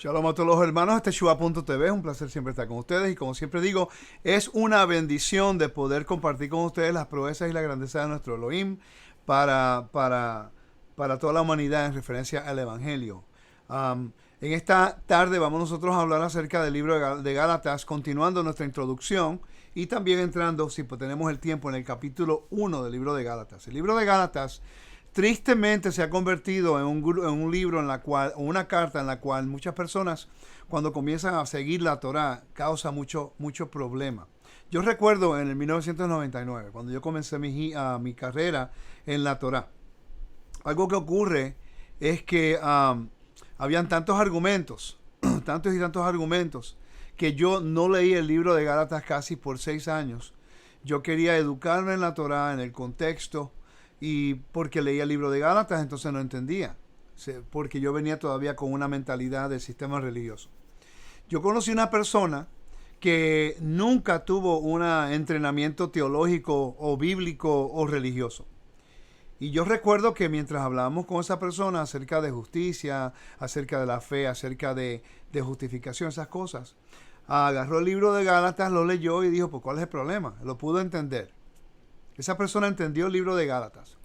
Shalom a todos los hermanos, este es Shua.tv, es un placer siempre estar con ustedes y como siempre digo, es una bendición de poder compartir con ustedes las proezas y la grandeza de nuestro Elohim para, para, para toda la humanidad en referencia al Evangelio. En esta tarde vamos nosotros a hablar acerca del libro de Gálatas, continuando nuestra introducción y también entrando, si tenemos el tiempo, en el capítulo 1 del libro de Gálatas. El libro de Gálatas tristemente se ha convertido en un libro en la cual, o una carta en la cual muchas personas, cuando comienzan a seguir la Torá, causa mucho problema. Yo recuerdo en el 1999, cuando yo comencé mi carrera en la Torá, algo que ocurre es que habían tantos argumentos, tantos y tantos argumentos, que yo no leí el libro de Gálatas casi por 6 años. Yo quería educarme en la Torá, en el contexto, y porque leía el libro de Gálatas, entonces no entendía, porque yo venía todavía con una mentalidad del sistema religioso. Yo conocí una persona que nunca tuvo un entrenamiento teológico o bíblico o religioso. Y yo recuerdo que mientras hablábamos con esa persona acerca de justicia, acerca de la fe, acerca de justificación, esas cosas, agarró el libro de Gálatas, lo leyó y dijo, pues ¿cuál es el problema? Lo pudo entender. Esa persona entendió el libro de Gálatas.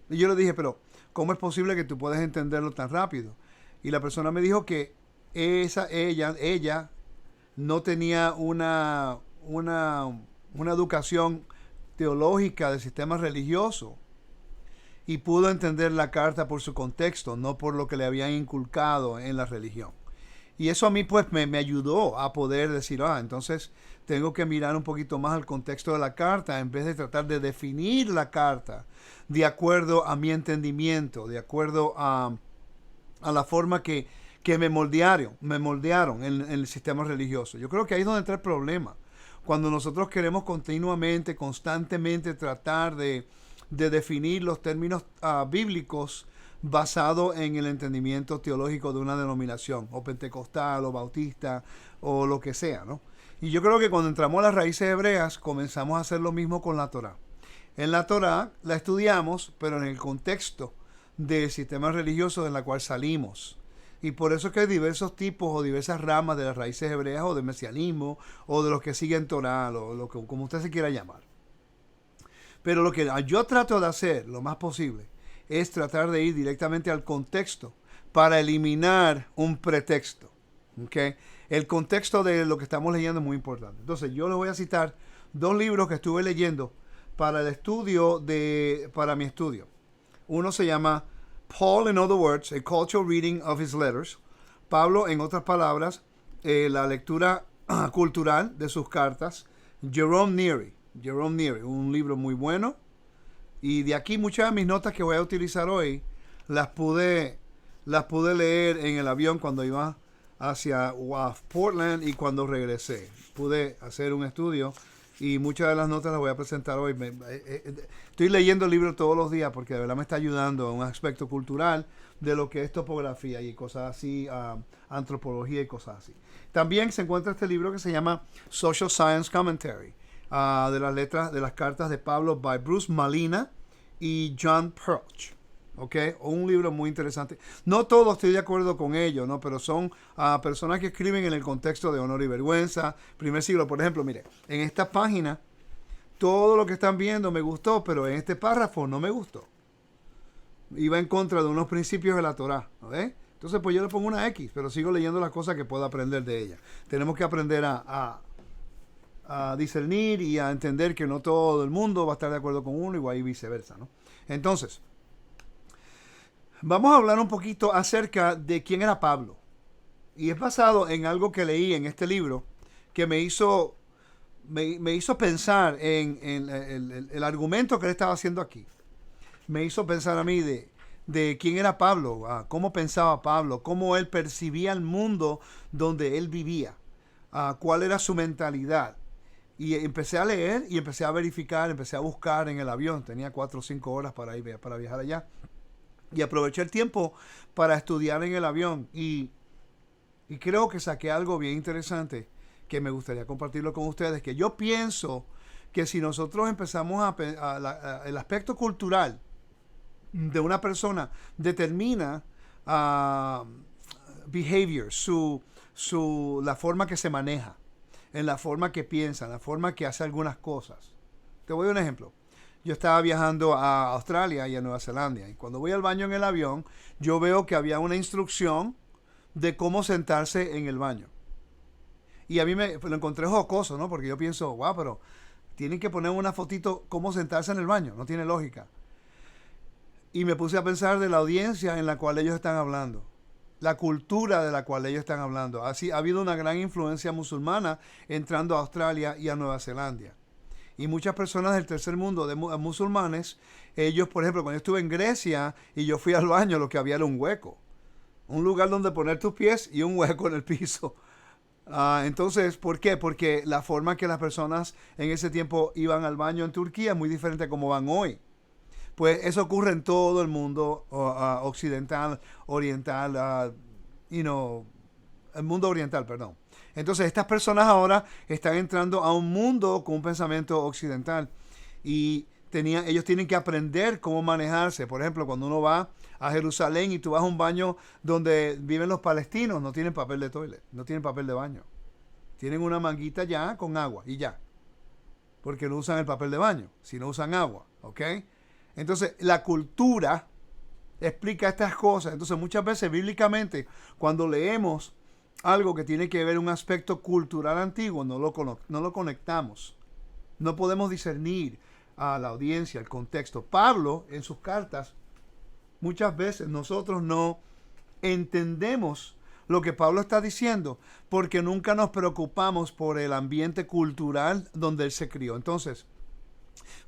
Y yo le dije, pero ¿cómo es posible que tú puedas entenderlo tan rápido? Y la persona me dijo que ella no tenía una educación teológica del sistema religioso y pudo entender la carta por su contexto, no por lo que le habían inculcado en la religión. Y eso a mí pues me ayudó a poder decir, entonces tengo que mirar un poquito más al contexto de la carta en vez de tratar de definir la carta de acuerdo a mi entendimiento, de acuerdo a la forma que me moldearon en el sistema religioso. Yo creo que ahí es donde entra el problema. Cuando nosotros queremos continuamente, constantemente tratar de definir los términos bíblicos basado en el entendimiento teológico de una denominación, o pentecostal, o bautista, o lo que sea, ¿no? Y yo creo que cuando entramos a las raíces hebreas, comenzamos a hacer lo mismo con la Torá. En la Torá la estudiamos, pero en el contexto del sistema religioso en la cual salimos. Y por eso es que hay diversos tipos o diversas ramas de las raíces hebreas, o del mesianismo, o de los que siguen Torá, como usted se quiera llamar. Pero lo que yo trato de hacer, lo más posible, es tratar de ir directamente al contexto para eliminar un pretexto. ¿Okay? El contexto de lo que estamos leyendo es muy importante. Entonces, yo les voy a citar 2 libros que estuve leyendo para para mi estudio. Uno se llama Paul, in other words, a cultural reading of his letters. Pablo, en otras palabras, la lectura cultural de sus cartas. Jerome Neary, un libro muy bueno. Y de aquí muchas de mis notas que voy a utilizar hoy las pude leer en el avión cuando iba hacia Portland y cuando regresé. Pude hacer un estudio y muchas de las notas las voy a presentar hoy. Estoy leyendo el libro todos los días porque de verdad me está ayudando en un aspecto cultural de lo que es topografía y cosas así, antropología y cosas así. También se encuentra este libro que se llama Social Science Commentary, de las cartas de Pablo by Bruce Malina y John Perch. ¿Okay? Un libro muy interesante. No todo estoy de acuerdo con ellos, ¿no? Pero son personas que escriben en el contexto de honor y vergüenza, primer siglo. Por ejemplo, mire, en esta página, todo lo que están viendo me gustó, pero en este párrafo no me gustó. Iba en contra de unos principios de la Torá, ¿no? Entonces, pues yo le pongo una X, pero sigo leyendo las cosas que puedo aprender de ella. Tenemos que aprender a discernir y a entender que no todo el mundo va a estar de acuerdo con uno y viceversa, ¿no? Entonces, vamos a hablar un poquito acerca de quién era Pablo. Y es basado en algo que leí en este libro que me hizo pensar en el argumento que él estaba haciendo aquí. Me hizo pensar a mí de quién era Pablo, cómo pensaba Pablo, cómo él percibía el mundo donde él vivía, cuál era su mentalidad. Y empecé a leer y empecé a verificar, empecé a buscar en el avión. Tenía 4 o 5 horas para viajar allá. Y aproveché el tiempo para estudiar en el avión. Y creo que saqué algo bien interesante que me gustaría compartirlo con ustedes. Que yo pienso que si nosotros empezamos el aspecto cultural de una persona determina behavior, la forma que se maneja, en la forma que piensa, en la forma que hace algunas cosas. Te voy a un ejemplo. Yo estaba viajando a Australia y a Nueva Zelanda, y cuando voy al baño en el avión, yo veo que había una instrucción de cómo sentarse en el baño. Y a mí lo encontré jocoso, ¿no? Porque yo pienso, wow, pero tienen que poner una fotito cómo sentarse en el baño. No tiene lógica. Y me puse a pensar de la audiencia en la cual ellos están hablando. La cultura de la cual ellos están hablando. Así ha habido una gran influencia musulmana entrando a Australia y a Nueva Zelanda. Y muchas personas del tercer mundo, de musulmanes, ellos, por ejemplo, cuando yo estuve en Grecia y yo fui al baño, lo que había era un hueco. Un lugar donde poner tus pies y un hueco en el piso. Entonces, ¿por qué? Porque la forma que las personas en ese tiempo iban al baño en Turquía es muy diferente a como van hoy. Pues eso ocurre en todo el mundo occidental, oriental, el mundo oriental, perdón. Entonces, estas personas ahora están entrando a un mundo con un pensamiento occidental y ellos tienen que aprender cómo manejarse. Por ejemplo, cuando uno va a Jerusalén y tú vas a un baño donde viven los palestinos, no tienen papel de toilet, no tienen papel de baño. Tienen una manguita ya con agua y ya. Porque no usan el papel de baño, sino usan agua, ¿ok? Entonces, la cultura explica estas cosas. Entonces, muchas veces, bíblicamente, cuando leemos algo que tiene que ver un aspecto cultural antiguo, no lo conectamos. No podemos discernir a la audiencia, el contexto. Pablo, en sus cartas, muchas veces nosotros no entendemos lo que Pablo está diciendo porque nunca nos preocupamos por el ambiente cultural donde él se crió. Entonces,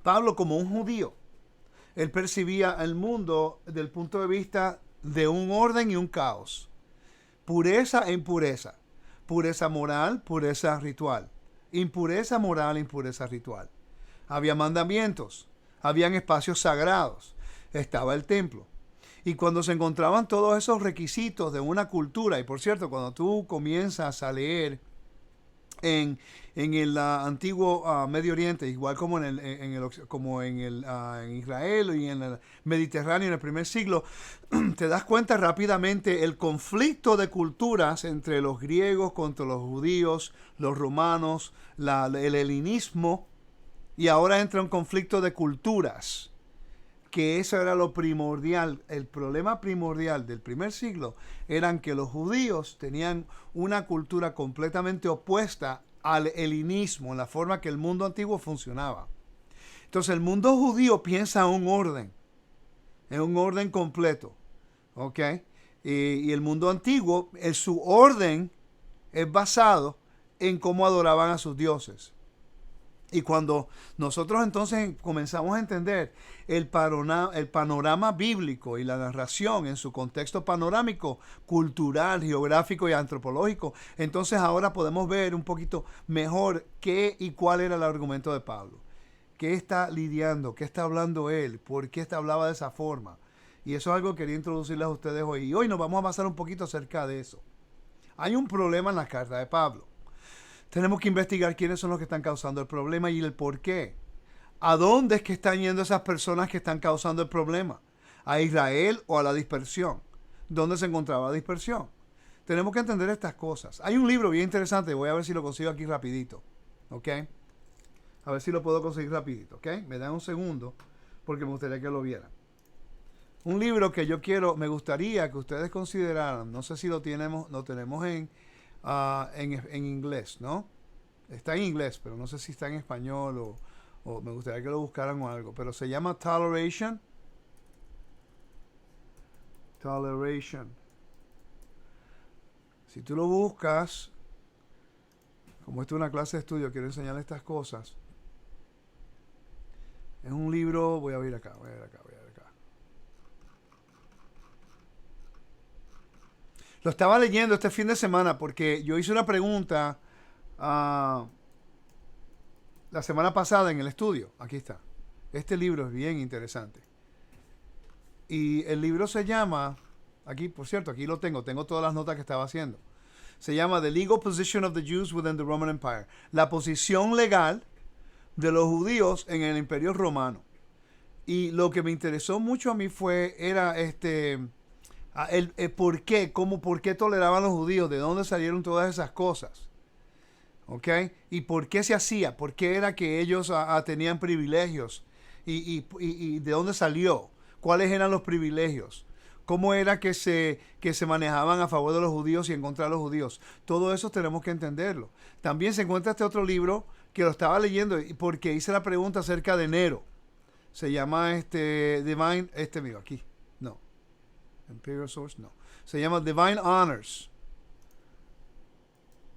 Pablo, como un judío, él percibía el mundo desde el punto de vista de un orden y un caos. Pureza e impureza. Pureza moral, pureza ritual. Impureza moral, impureza ritual. Había mandamientos, habían espacios sagrados, estaba el templo. Y cuando se encontraban todos esos requisitos de una cultura, y por cierto, cuando tú comienzas a leer en el antiguo Medio Oriente, igual como en Israel y en el Mediterráneo en el primer siglo, te das cuenta rápidamente el conflicto de culturas entre los griegos contra los judíos, los romanos, el helenismo, y ahora entra un conflicto de culturas, que eso era lo primordial. El problema primordial del primer siglo eran que los judíos tenían una cultura completamente opuesta al helenismo, en la forma que el mundo antiguo funcionaba. Entonces el mundo judío piensa en un orden completo, ¿ok? Y el mundo antiguo, su orden es basado en cómo adoraban a sus dioses. Y cuando nosotros entonces comenzamos a entender el panorama bíblico y la narración en su contexto panorámico, cultural, geográfico y antropológico, entonces ahora podemos ver un poquito mejor qué y cuál era el argumento de Pablo. ¿Qué está lidiando? ¿Qué está hablando él? ¿Por qué hablaba de esa forma? Y eso es algo que quería introducirles a ustedes hoy. Y hoy nos vamos a basar un poquito acerca de eso. Hay un problema en la carta de Pablo. Tenemos que investigar quiénes son los que están causando el problema y el por qué. ¿A dónde es que están yendo esas personas que están causando el problema? ¿A Israel o a la dispersión? ¿Dónde se encontraba la dispersión? Tenemos que entender estas cosas. Hay un libro bien interesante, voy a ver si lo consigo aquí rapidito. ¿Ok? A ver si lo puedo conseguir rapidito. ¿Ok? Me dan un segundo porque me gustaría que lo vieran. Un libro que me gustaría que ustedes consideraran, no sé si lo tenemos en inglés, ¿no? Está en inglés, pero no sé si está en español o me gustaría que lo buscaran o algo. Pero se llama Toleration. Si tú lo buscas, como esto es una clase de estudio, quiero enseñarle estas cosas. Es un libro, voy a ver acá. Lo estaba leyendo este fin de semana porque yo hice una pregunta la semana pasada en el estudio. Aquí está. Este libro es bien interesante. Y el libro se llama, aquí, por cierto, aquí lo tengo todas las notas que estaba haciendo. Se llama The Legal Position of the Jews Within the Roman Empire. La posición legal de los judíos en el Imperio Romano. Y lo que me interesó mucho a mí era ¿Por qué? ¿Por qué toleraban los judíos? ¿De dónde salieron todas esas cosas? ¿Ok? ¿Y por qué se hacía? ¿Por qué era que ellos tenían privilegios? ¿Y de dónde salió? ¿Cuáles eran los privilegios? ¿Cómo era que se manejaban a favor de los judíos y en contra de los judíos? Todo eso tenemos que entenderlo. También se encuentra este otro libro que lo estaba leyendo porque hice la pregunta acerca de Nero. Se llama Divine, mío, aquí. No. Imperial Source, no. Se llama Divine Honors.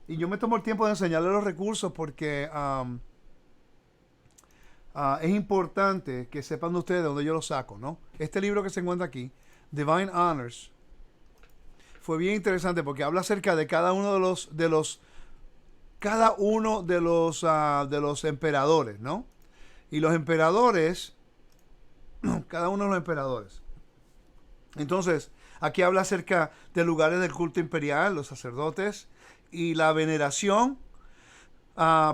Y yo me tomo el tiempo de enseñarle los recursos porque es importante que sepan de ustedes de dónde yo los saco, ¿no? Este libro que se encuentra aquí, Divine Honors, fue bien interesante porque habla acerca de cada uno de los emperadores, ¿no? Y los emperadores, cada uno de los emperadores. Entonces, aquí habla acerca de lugares del culto imperial, los sacerdotes, y la veneración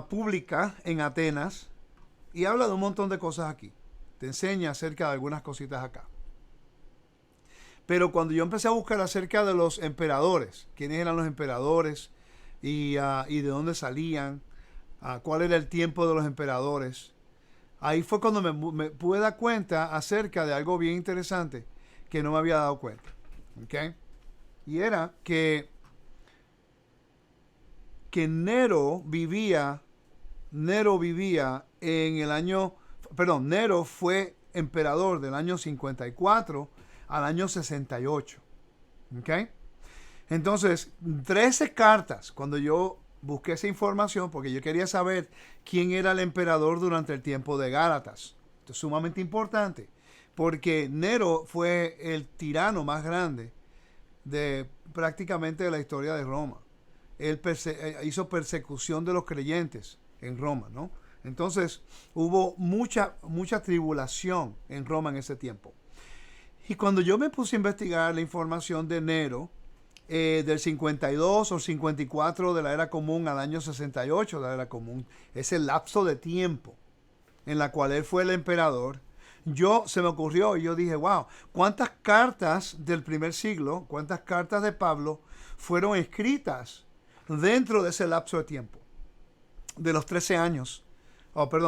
pública en Atenas. Y habla de un montón de cosas aquí. Te enseña acerca de algunas cositas acá. Pero cuando yo empecé a buscar acerca de los emperadores, quiénes eran los emperadores y de dónde salían, cuál era el tiempo de los emperadores, ahí fue cuando me pude dar cuenta acerca de algo bien interesante que no me había dado cuenta. ¿Okay? Y era que Nero vivía en el año, perdón, Nero fue emperador del año 54 al año 68. ¿Ok? Entonces, 13 cartas, cuando yo busqué esa información, porque yo quería saber quién era el emperador durante el tiempo de Gálatas. Esto es sumamente importante, porque Nero fue el tirano más grande de prácticamente de la historia de Roma. Él hizo persecución de los creyentes en Roma, ¿no? Entonces hubo mucha tribulación en Roma en ese tiempo. Y cuando yo me puse a investigar la información de Nero, del 52 o 54 de la era común al año 68 de la era común, ese lapso de tiempo en la cual él fue el emperador, se me ocurrió y yo dije, wow, ¿cuántas cartas del primer siglo, cuántas cartas de Pablo fueron escritas dentro de ese lapso de tiempo? De los 13 años,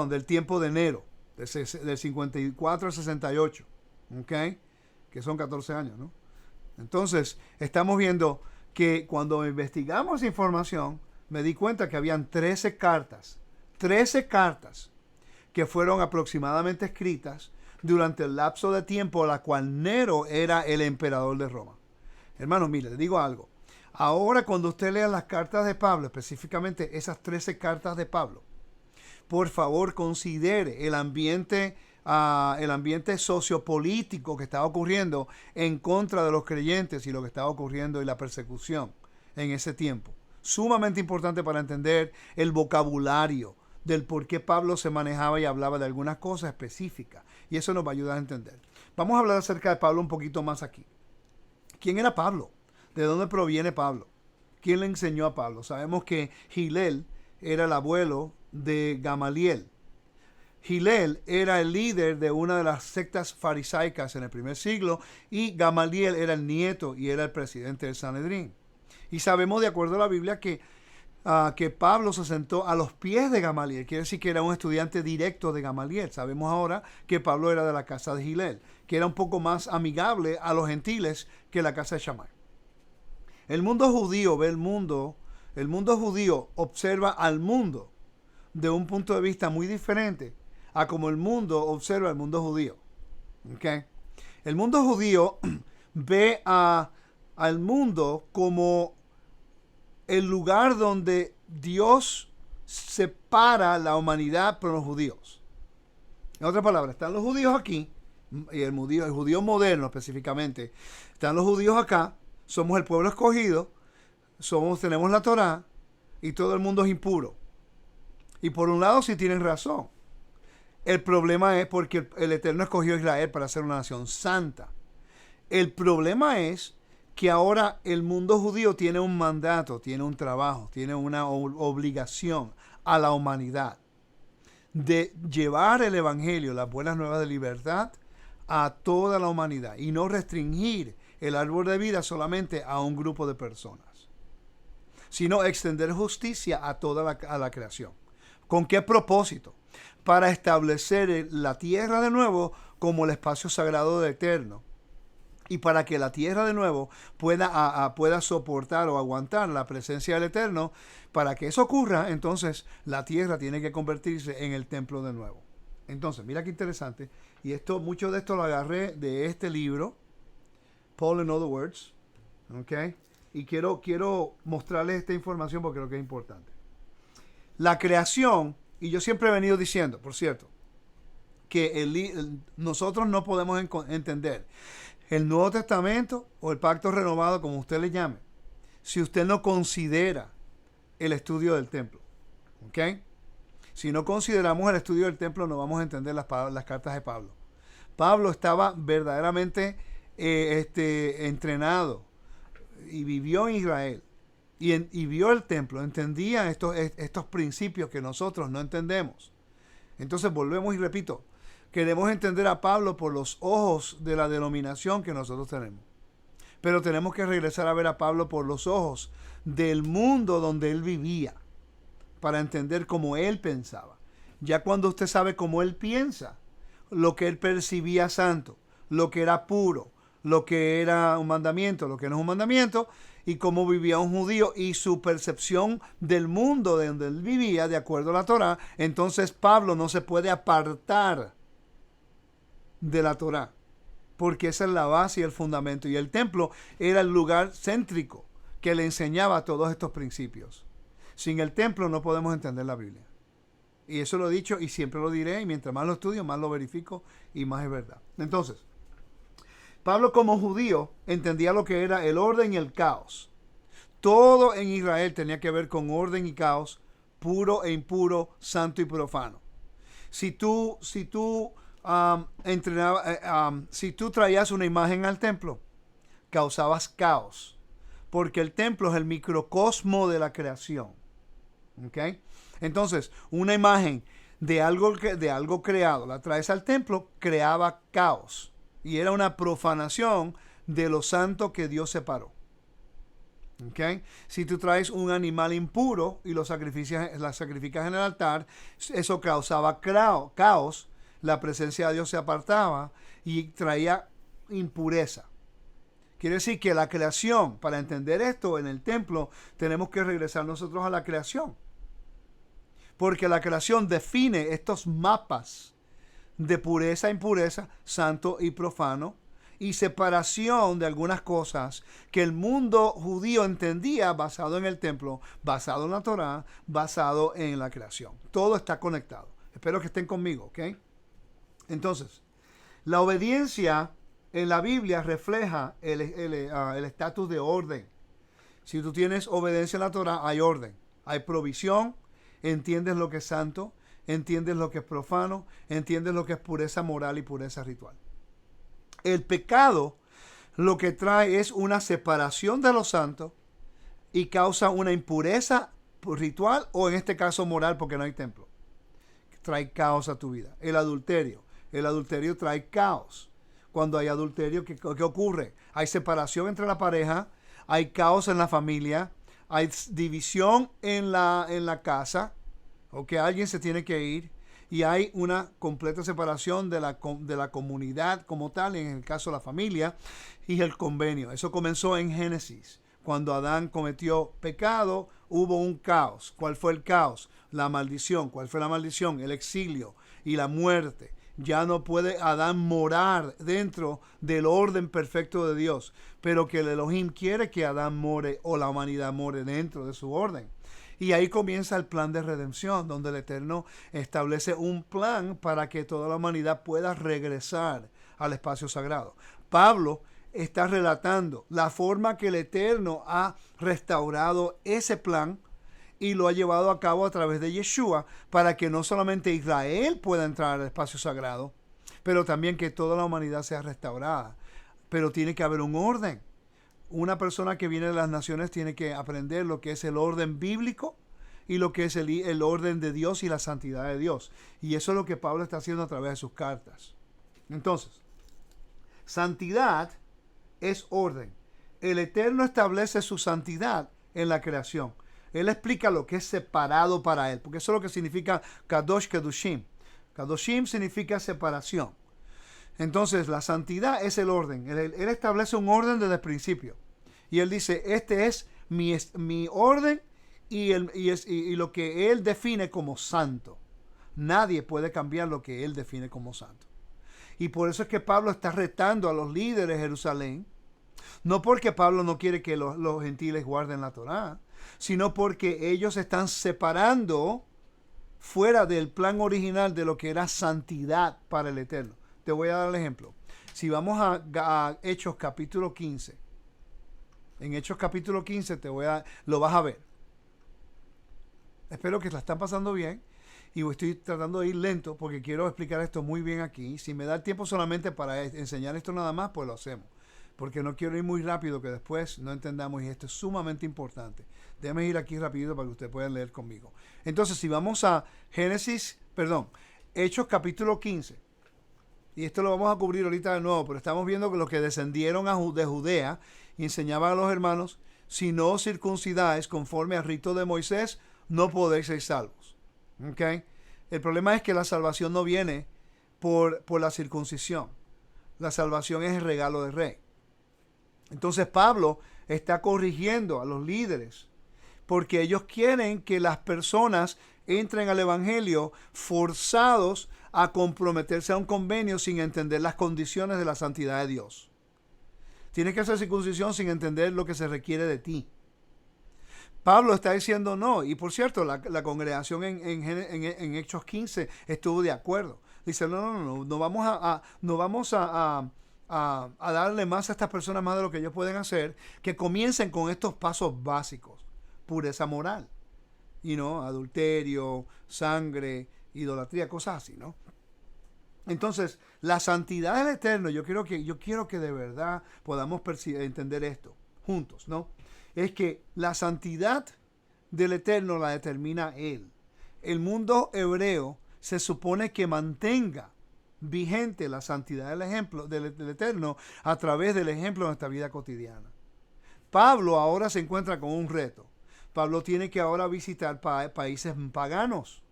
del tiempo de Nero, del 54 al 68, ¿ok? Que son 14 años, ¿no? Entonces, estamos viendo que cuando investigamos esa información, me di cuenta que habían 13 cartas que fueron aproximadamente escritas durante el lapso de tiempo a la cual Nero era el emperador de Roma. Hermano, mire, le digo algo. Ahora, cuando usted lea las cartas de Pablo, específicamente esas 13 cartas de Pablo, por favor considere el ambiente sociopolítico que estaba ocurriendo en contra de los creyentes y lo que estaba ocurriendo y la persecución en ese tiempo. Sumamente importante para entender el vocabulario del por qué Pablo se manejaba y hablaba de algunas cosas específicas. Y eso nos va a ayudar a entender. Vamos a hablar acerca de Pablo un poquito más aquí. ¿Quién era Pablo? ¿De dónde proviene Pablo? ¿Quién le enseñó a Pablo? Sabemos que Hillel era el abuelo de Gamaliel. Hillel era el líder de una de las sectas farisaicas en el primer siglo y Gamaliel era el nieto y era el presidente del Sanedrín. Y sabemos de acuerdo a la Biblia que Pablo se sentó a los pies de Gamaliel. Quiere decir que era un estudiante directo de Gamaliel. Sabemos ahora que Pablo era de la casa de Hillel, que era un poco más amigable a los gentiles que la casa de Shammai. El mundo judío ve el mundo judío observa al mundo de un punto de vista muy diferente a como el mundo observa al mundo judío. ¿Okay? El mundo judío ve al mundo como el lugar donde Dios separa la humanidad por los judíos. En otras palabras, están los judíos aquí, y el judío moderno específicamente, están los judíos acá, somos el pueblo escogido, tenemos la Torá, y todo el mundo es impuro. Y por un lado sí tienen razón. El problema es porque el Eterno escogió a Israel para ser una nación santa. El problema es que ahora el mundo judío tiene un mandato, tiene un trabajo, tiene una obligación a la humanidad de llevar el evangelio, las buenas nuevas de libertad, a toda la humanidad y no restringir el árbol de vida solamente a un grupo de personas, sino extender justicia a toda la creación. ¿Con qué propósito? Para establecer la tierra de nuevo como el espacio sagrado del Eterno. Y para que la tierra de nuevo pueda soportar o aguantar la presencia del Eterno, para que eso ocurra, entonces la tierra tiene que convertirse en el templo de nuevo. Entonces, mira qué interesante. Y mucho de esto lo agarré de este libro, Paul in Other Words. ¿Ok? Y quiero mostrarles esta información porque creo que es importante. La creación, y yo siempre he venido diciendo, por cierto, que nosotros no podemos entender el Nuevo Testamento o el Pacto Renovado, como usted le llame, si usted no considera el estudio del templo. ¿Ok? Si no consideramos el estudio del templo, no vamos a entender las cartas de Pablo. Pablo estaba verdaderamente entrenado y vivió en Israel y vio el templo, entendía estos principios que nosotros no entendemos. Entonces volvemos y repito, queremos entender a Pablo por los ojos de la denominación que nosotros tenemos. Pero tenemos que regresar a ver a Pablo por los ojos del mundo donde él vivía, para entender cómo él pensaba. Ya cuando usted sabe cómo él piensa, lo que él percibía santo, lo que era puro, lo que era un mandamiento, lo que no es un mandamiento, y cómo vivía un judío y su percepción del mundo de donde él vivía, de acuerdo a la Torá, entonces Pablo no se puede apartar de la Torá, porque esa es la base y el fundamento. Y el templo era el lugar céntrico que le enseñaba todos estos principios. Sin el templo no podemos entender la Biblia. Y eso lo he dicho y siempre lo diré, y mientras más lo estudio, más lo verifico y más es verdad. Entonces, Pablo como judío entendía lo que era el orden y el caos. Todo en Israel tenía que ver con orden y caos, puro e impuro, santo y profano. Si tú traías una imagen al templo, causabas caos, porque el templo es el microcosmo de la creación. ¿Ok? Entonces, una imagen de algo creado, la traes al templo, creaba caos. Y era una profanación de lo santo que Dios separó. ¿Ok? Si tú traes un animal impuro y la sacrificas en el altar, eso causaba caos. La presencia de Dios se apartaba y traía impureza. Quiere decir que la creación, para entender esto en el templo, tenemos que regresar nosotros a la creación. Porque la creación define estos mapas de pureza e impureza, santo y profano, y separación de algunas cosas que el mundo judío entendía basado en el templo, basado en la Torá, basado en la creación. Todo está conectado. Espero que estén conmigo, ¿ok? Entonces, la obediencia en la Biblia refleja el estatus de orden. Si tú tienes obediencia en la Torá, hay orden, hay provisión, entiendes lo que es santo, entiendes lo que es profano, entiendes lo que es pureza moral y pureza ritual. El pecado lo que trae es una separación de lo santo y causa una impureza ritual o en este caso moral porque no hay templo. Trae caos a tu vida. El adulterio trae caos. Cuando hay adulterio, ¿qué ocurre? Hay separación entre la pareja, hay caos en la familia, hay división en la casa, o que alguien se tiene que ir, y hay una completa separación de la comunidad como tal, en el caso de la familia, y el convenio. Eso comenzó en Génesis. Cuando Adán cometió pecado, hubo un caos. ¿Cuál fue el caos? La maldición. ¿Cuál fue la maldición? El exilio y la muerte. Ya no puede Adán morar dentro del orden perfecto de Dios, pero que el Elohim quiere que Adán more o la humanidad more dentro de su orden. Y ahí comienza el plan de redención, donde el Eterno establece un plan para que toda la humanidad pueda regresar al espacio sagrado. Pablo está relatando la forma que el Eterno ha restaurado ese plan y lo ha llevado a cabo a través de Yeshua para que no solamente Israel pueda entrar al espacio sagrado, pero también que toda la humanidad sea restaurada. Pero tiene que haber un orden. Una persona que viene de las naciones tiene que aprender lo que es el orden bíblico y lo que es el orden de Dios y la santidad de Dios. Y eso es lo que Pablo está haciendo a través de sus cartas. Entonces, santidad es orden. El Eterno establece su santidad en la creación. Él explica lo que es separado para él, porque eso es lo que significa Kadosh Kedushim. Kadoshim significa separación. Entonces, la santidad es el orden. Él establece un orden desde el principio. Y él dice, este es mi orden y lo que él define como santo. Nadie puede cambiar lo que él define como santo. Y por eso es que Pablo está retando a los líderes de Jerusalén. No porque Pablo no quiere que los gentiles guarden la Torá, sino porque ellos están separando fuera del plan original de lo que era santidad para el Eterno. Te voy a dar el ejemplo. Si vamos a Hechos capítulo 15, en Hechos capítulo 15 lo vas a ver. Espero que la están pasando bien y estoy tratando de ir lento porque quiero explicar esto muy bien aquí. Si me da el tiempo solamente para enseñar esto nada más, pues lo hacemos. Porque no quiero ir muy rápido que después no entendamos y esto es sumamente importante. Déjame ir aquí rapidito para que ustedes puedan leer conmigo. Entonces, si vamos a Hechos capítulo 15, y esto lo vamos a cubrir ahorita de nuevo, pero estamos viendo que los que descendieron de Judea y enseñaban a los hermanos, si no os circuncidáis conforme al rito de Moisés, no podéis ser salvos. ¿Okay? El problema es que la salvación no viene por la circuncisión. La salvación es el regalo del rey. Entonces Pablo está corrigiendo a los líderes porque ellos quieren que las personas entren al evangelio forzados a comprometerse a un convenio sin entender las condiciones de la santidad de Dios. Tienes que hacer circuncisión sin entender lo que se requiere de ti. Pablo está diciendo no. Y por cierto, la congregación en Hechos 15 estuvo de acuerdo. Dice, no vamos a darle más a estas personas más de lo que ellos pueden hacer, que comiencen con estos pasos básicos. Pureza moral. Adulterio, sangre, idolatría, cosas así, ¿no? Entonces, la santidad del Eterno, yo quiero que de verdad podamos entender esto juntos, ¿no? Es que la santidad del Eterno la determina Él. El mundo hebreo se supone que mantenga vigente la santidad del Eterno a través del ejemplo de nuestra vida cotidiana. Pablo ahora se encuentra con un reto. Pablo tiene que ahora visitar países paganos.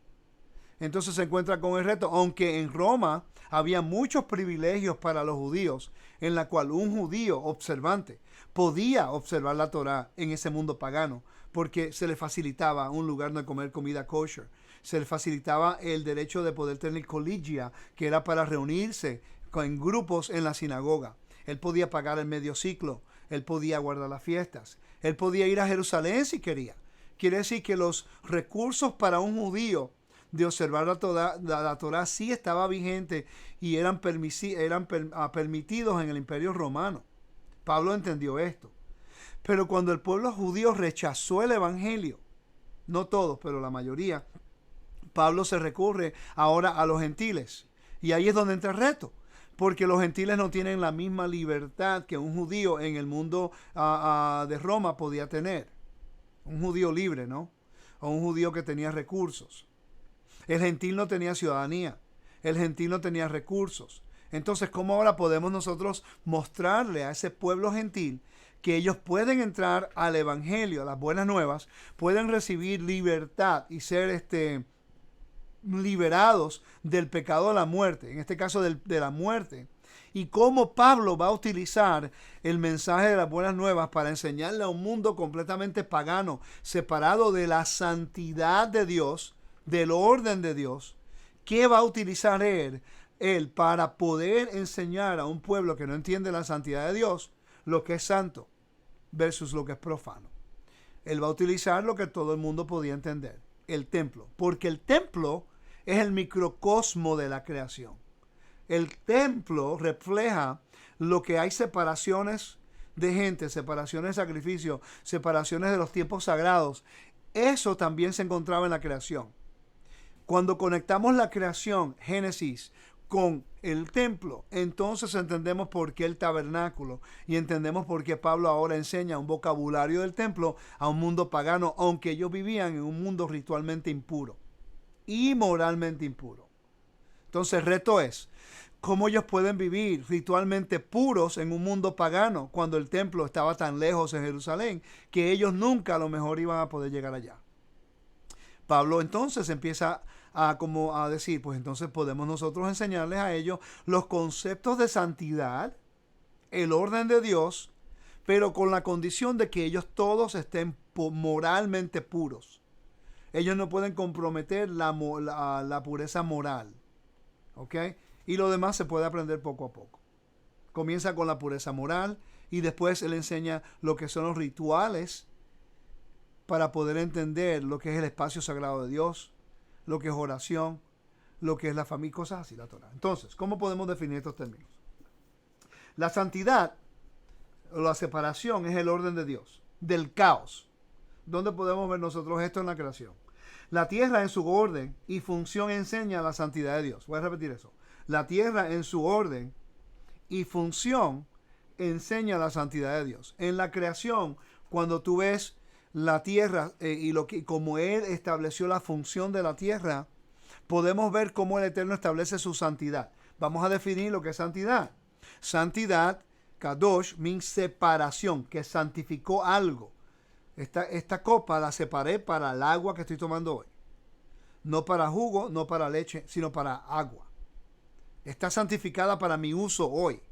Entonces se encuentra con el reto, aunque en Roma había muchos privilegios para los judíos, en la cual un judío observante podía observar la Torá en ese mundo pagano, porque se le facilitaba un lugar donde comer comida kosher. Se le facilitaba el derecho de poder tener coligia, que era para reunirse en grupos en la sinagoga. Él podía pagar el medio ciclo, él podía guardar las fiestas, él podía ir a Jerusalén si quería. Quiere decir que los recursos para un judío de observar la Torá sí estaba vigente y eran permitidos en el Imperio Romano. Pablo entendió esto. Pero cuando el pueblo judío rechazó el evangelio, no todos, pero la mayoría, Pablo se recurre ahora a los gentiles. Y ahí es donde entra el reto. Porque los gentiles no tienen la misma libertad que un judío en el mundo de Roma podía tener. Un judío libre, ¿no? O un judío que tenía recursos. El gentil no tenía ciudadanía. El gentil no tenía recursos. Entonces, ¿cómo ahora podemos nosotros mostrarle a ese pueblo gentil que ellos pueden entrar al evangelio, a las buenas nuevas, pueden recibir libertad y ser liberados del pecado de la muerte, en este caso de la muerte? Y cómo Pablo va a utilizar el mensaje de las buenas nuevas para enseñarle a un mundo completamente pagano, separado de la santidad de Dios, del orden de Dios. ¿Qué va a utilizar él para poder enseñar a un pueblo que no entiende la santidad de Dios lo que es santo versus lo que es profano? Él va a utilizar lo que todo el mundo podía entender, el templo, porque el templo es el microcosmo de la creación. El templo refleja lo que hay separaciones de gente, separaciones de sacrificio, separaciones de los tiempos sagrados. Eso también se encontraba en la creación. Cuando conectamos la creación, Génesis, con el templo, entonces entendemos por qué el tabernáculo y entendemos por qué Pablo ahora enseña un vocabulario del templo a un mundo pagano, aunque ellos vivían en un mundo ritualmente impuro y moralmente impuro. Entonces el reto es, ¿Cómo ellos pueden vivir ritualmente puros en un mundo pagano cuando el templo estaba tan lejos en Jerusalén que ellos nunca a lo mejor iban a poder llegar allá? Pablo entonces empieza como a decir, pues entonces podemos nosotros enseñarles a ellos los conceptos de santidad, el orden de Dios, pero con la condición de que ellos todos estén moralmente puros. Ellos no pueden comprometer la pureza moral. ¿Ok? Y lo demás se puede aprender poco a poco. Comienza con la pureza moral y después él enseña lo que son los rituales para poder entender lo que es el espacio sagrado de Dios, lo que es oración, lo que es la familia, cosas así, la Torah. Entonces, ¿cómo podemos definir estos términos? La santidad o la separación es el orden de Dios, del caos. ¿Dónde podemos ver nosotros esto en la creación? La tierra en su orden y función enseña la santidad de Dios. Voy a repetir eso. La tierra en su orden y función enseña la santidad de Dios. En la creación, cuando tú ves la tierra como Él estableció la función de la tierra, podemos ver cómo el Eterno establece su santidad. Vamos a definir lo que es santidad. Santidad, kadosh, means separación, que santificó algo. Esta copa la separé para el agua que estoy tomando hoy. No para jugo, no para leche, sino para agua. Está santificada para mi uso hoy.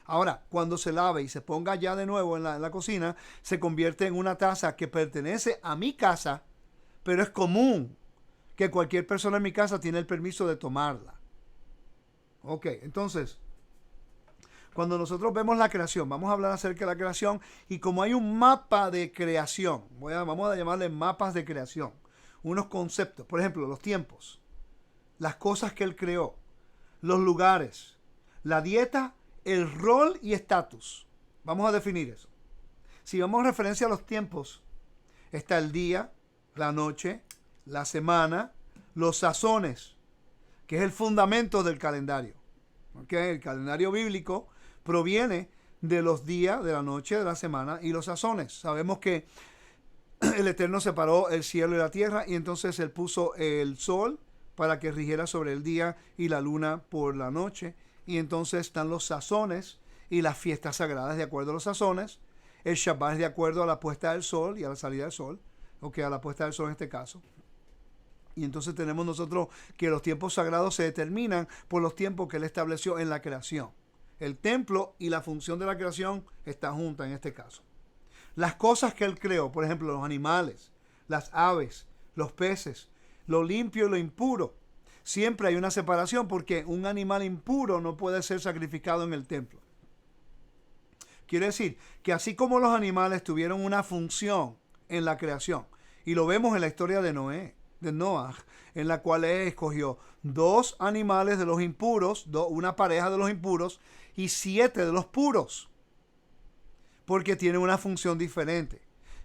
Ahora, cuando se lave y se ponga ya de nuevo en la cocina, se convierte en una taza que pertenece a mi casa, pero es común que cualquier persona en mi casa tiene el permiso de tomarla. Ok, entonces, cuando nosotros vemos la creación, vamos a hablar acerca de la creación y como hay un mapa de creación, vamos a llamarle mapas de creación, unos conceptos, por ejemplo, los tiempos, las cosas que Él creó, los lugares, la dieta, el rol y estatus. Vamos a definir eso. Si vamos a referencia a los tiempos, está el día, la noche, la semana, los sazones, que es el fundamento del calendario. ¿Okay? El calendario bíblico proviene de los días, de la noche, de la semana y los sazones. Sabemos que el Eterno separó el cielo y la tierra y entonces Él puso el sol para que rigiera sobre el día y la luna por la noche. Y entonces están los sazones y las fiestas sagradas de acuerdo a los sazones. El Shabbat es de acuerdo a la puesta del sol y a la salida del sol. Ok, a la puesta del sol en este caso. Y entonces tenemos nosotros que los tiempos sagrados se determinan por los tiempos que Él estableció en la creación. El templo y la función de la creación están juntas en este caso. Las cosas que Él creó, por ejemplo, los animales, las aves, los peces, lo limpio y lo impuro. Siempre hay una separación porque un animal impuro no puede ser sacrificado en el templo. Quiere decir que así como los animales tuvieron una función en la creación, y lo vemos en la historia de Noah, en la cual Él escogió 2 animales de los impuros, una pareja de los impuros y 7 de los puros, porque tienen una función diferente.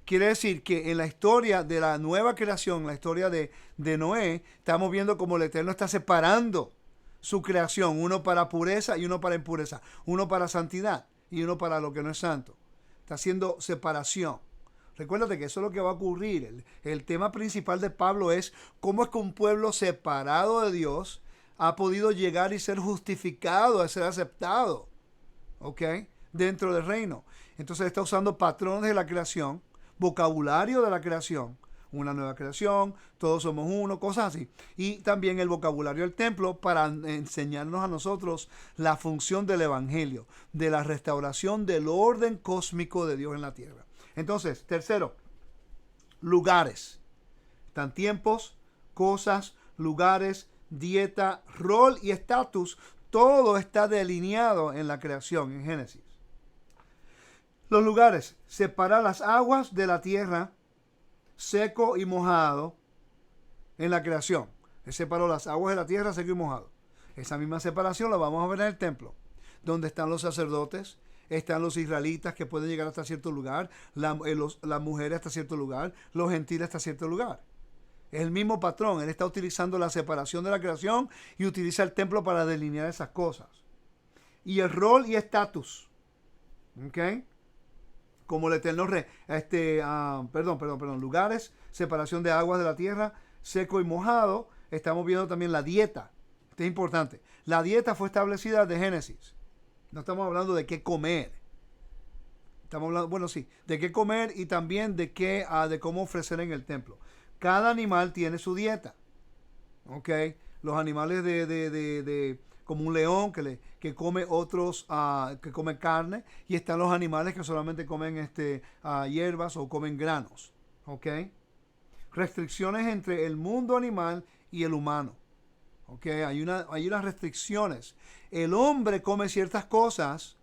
Quiere decir que en la historia de la nueva creación, la historia de Noé, estamos viendo cómo el Eterno está separando su creación, uno para pureza y uno para impureza, uno para santidad y uno para lo que no es santo. Está haciendo separación. Recuérdate que eso es lo que va a ocurrir. El tema principal de Pablo es cómo es que un pueblo separado de Dios ha podido llegar y ser justificado, a ser aceptado, ¿ok? Dentro del reino. Entonces está usando patrones de la creación, vocabulario de la creación, una nueva creación, todos somos uno, cosas así. Y también el vocabulario del templo para enseñarnos a nosotros la función del evangelio, de la restauración del orden cósmico de Dios en la tierra. Entonces, tercero, lugares. Están tiempos, cosas, lugares, dieta, rol y estatus. Todo está delineado en la creación, en Génesis. Los lugares, separar las aguas de la tierra, seco y mojado, en la creación. Él separó las aguas de la tierra, seco y mojado. Esa misma separación la vamos a ver en el templo, donde están los sacerdotes, están los israelitas que pueden llegar hasta cierto lugar, las mujeres hasta cierto lugar, los gentiles hasta cierto lugar. Es el mismo patrón. Él está utilizando la separación de la creación y utiliza el templo para delinear esas cosas. Y el rol y estatus. ¿Ok? Como el Eterno lugares, separación de aguas de la tierra, seco y mojado. Estamos viendo también la dieta. Esto es importante. La dieta fue establecida de Génesis. No estamos hablando de qué comer. Estamos hablando, bueno, sí, de qué comer y también de cómo ofrecer en el templo. Cada animal tiene su dieta. ¿Ok? Los animales como un león que come otros, que come carne, y están los animales que solamente comen hierbas o comen granos. ¿Ok? Restricciones entre el mundo animal y el humano. ¿Ok? Hay unas restricciones. El hombre come ciertas cosas.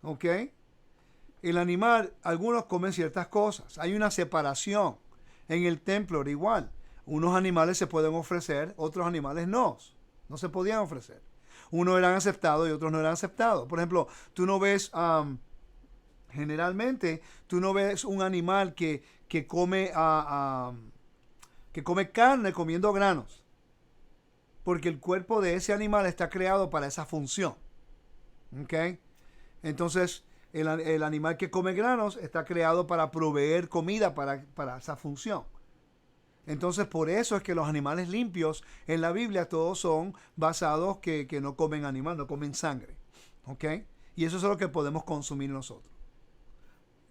¿Ok? El animal, algunos comen ciertas cosas. Hay una separación. En el templo era igual. Unos animales se pueden ofrecer, otros animales no. No se podían ofrecer. Unos eran aceptados y otros no eran aceptados. Por ejemplo, tú no ves, generalmente, tú no ves un animal que come, que come carne comiendo granos. Porque el cuerpo de ese animal está creado para esa función. ¿Ok? Entonces, el animal que come granos está creado para proveer comida para esa función. Entonces, por eso es que los animales limpios en la Biblia todos son basados que no comen animal, no comen sangre. ¿Ok? Y eso es lo que podemos consumir nosotros.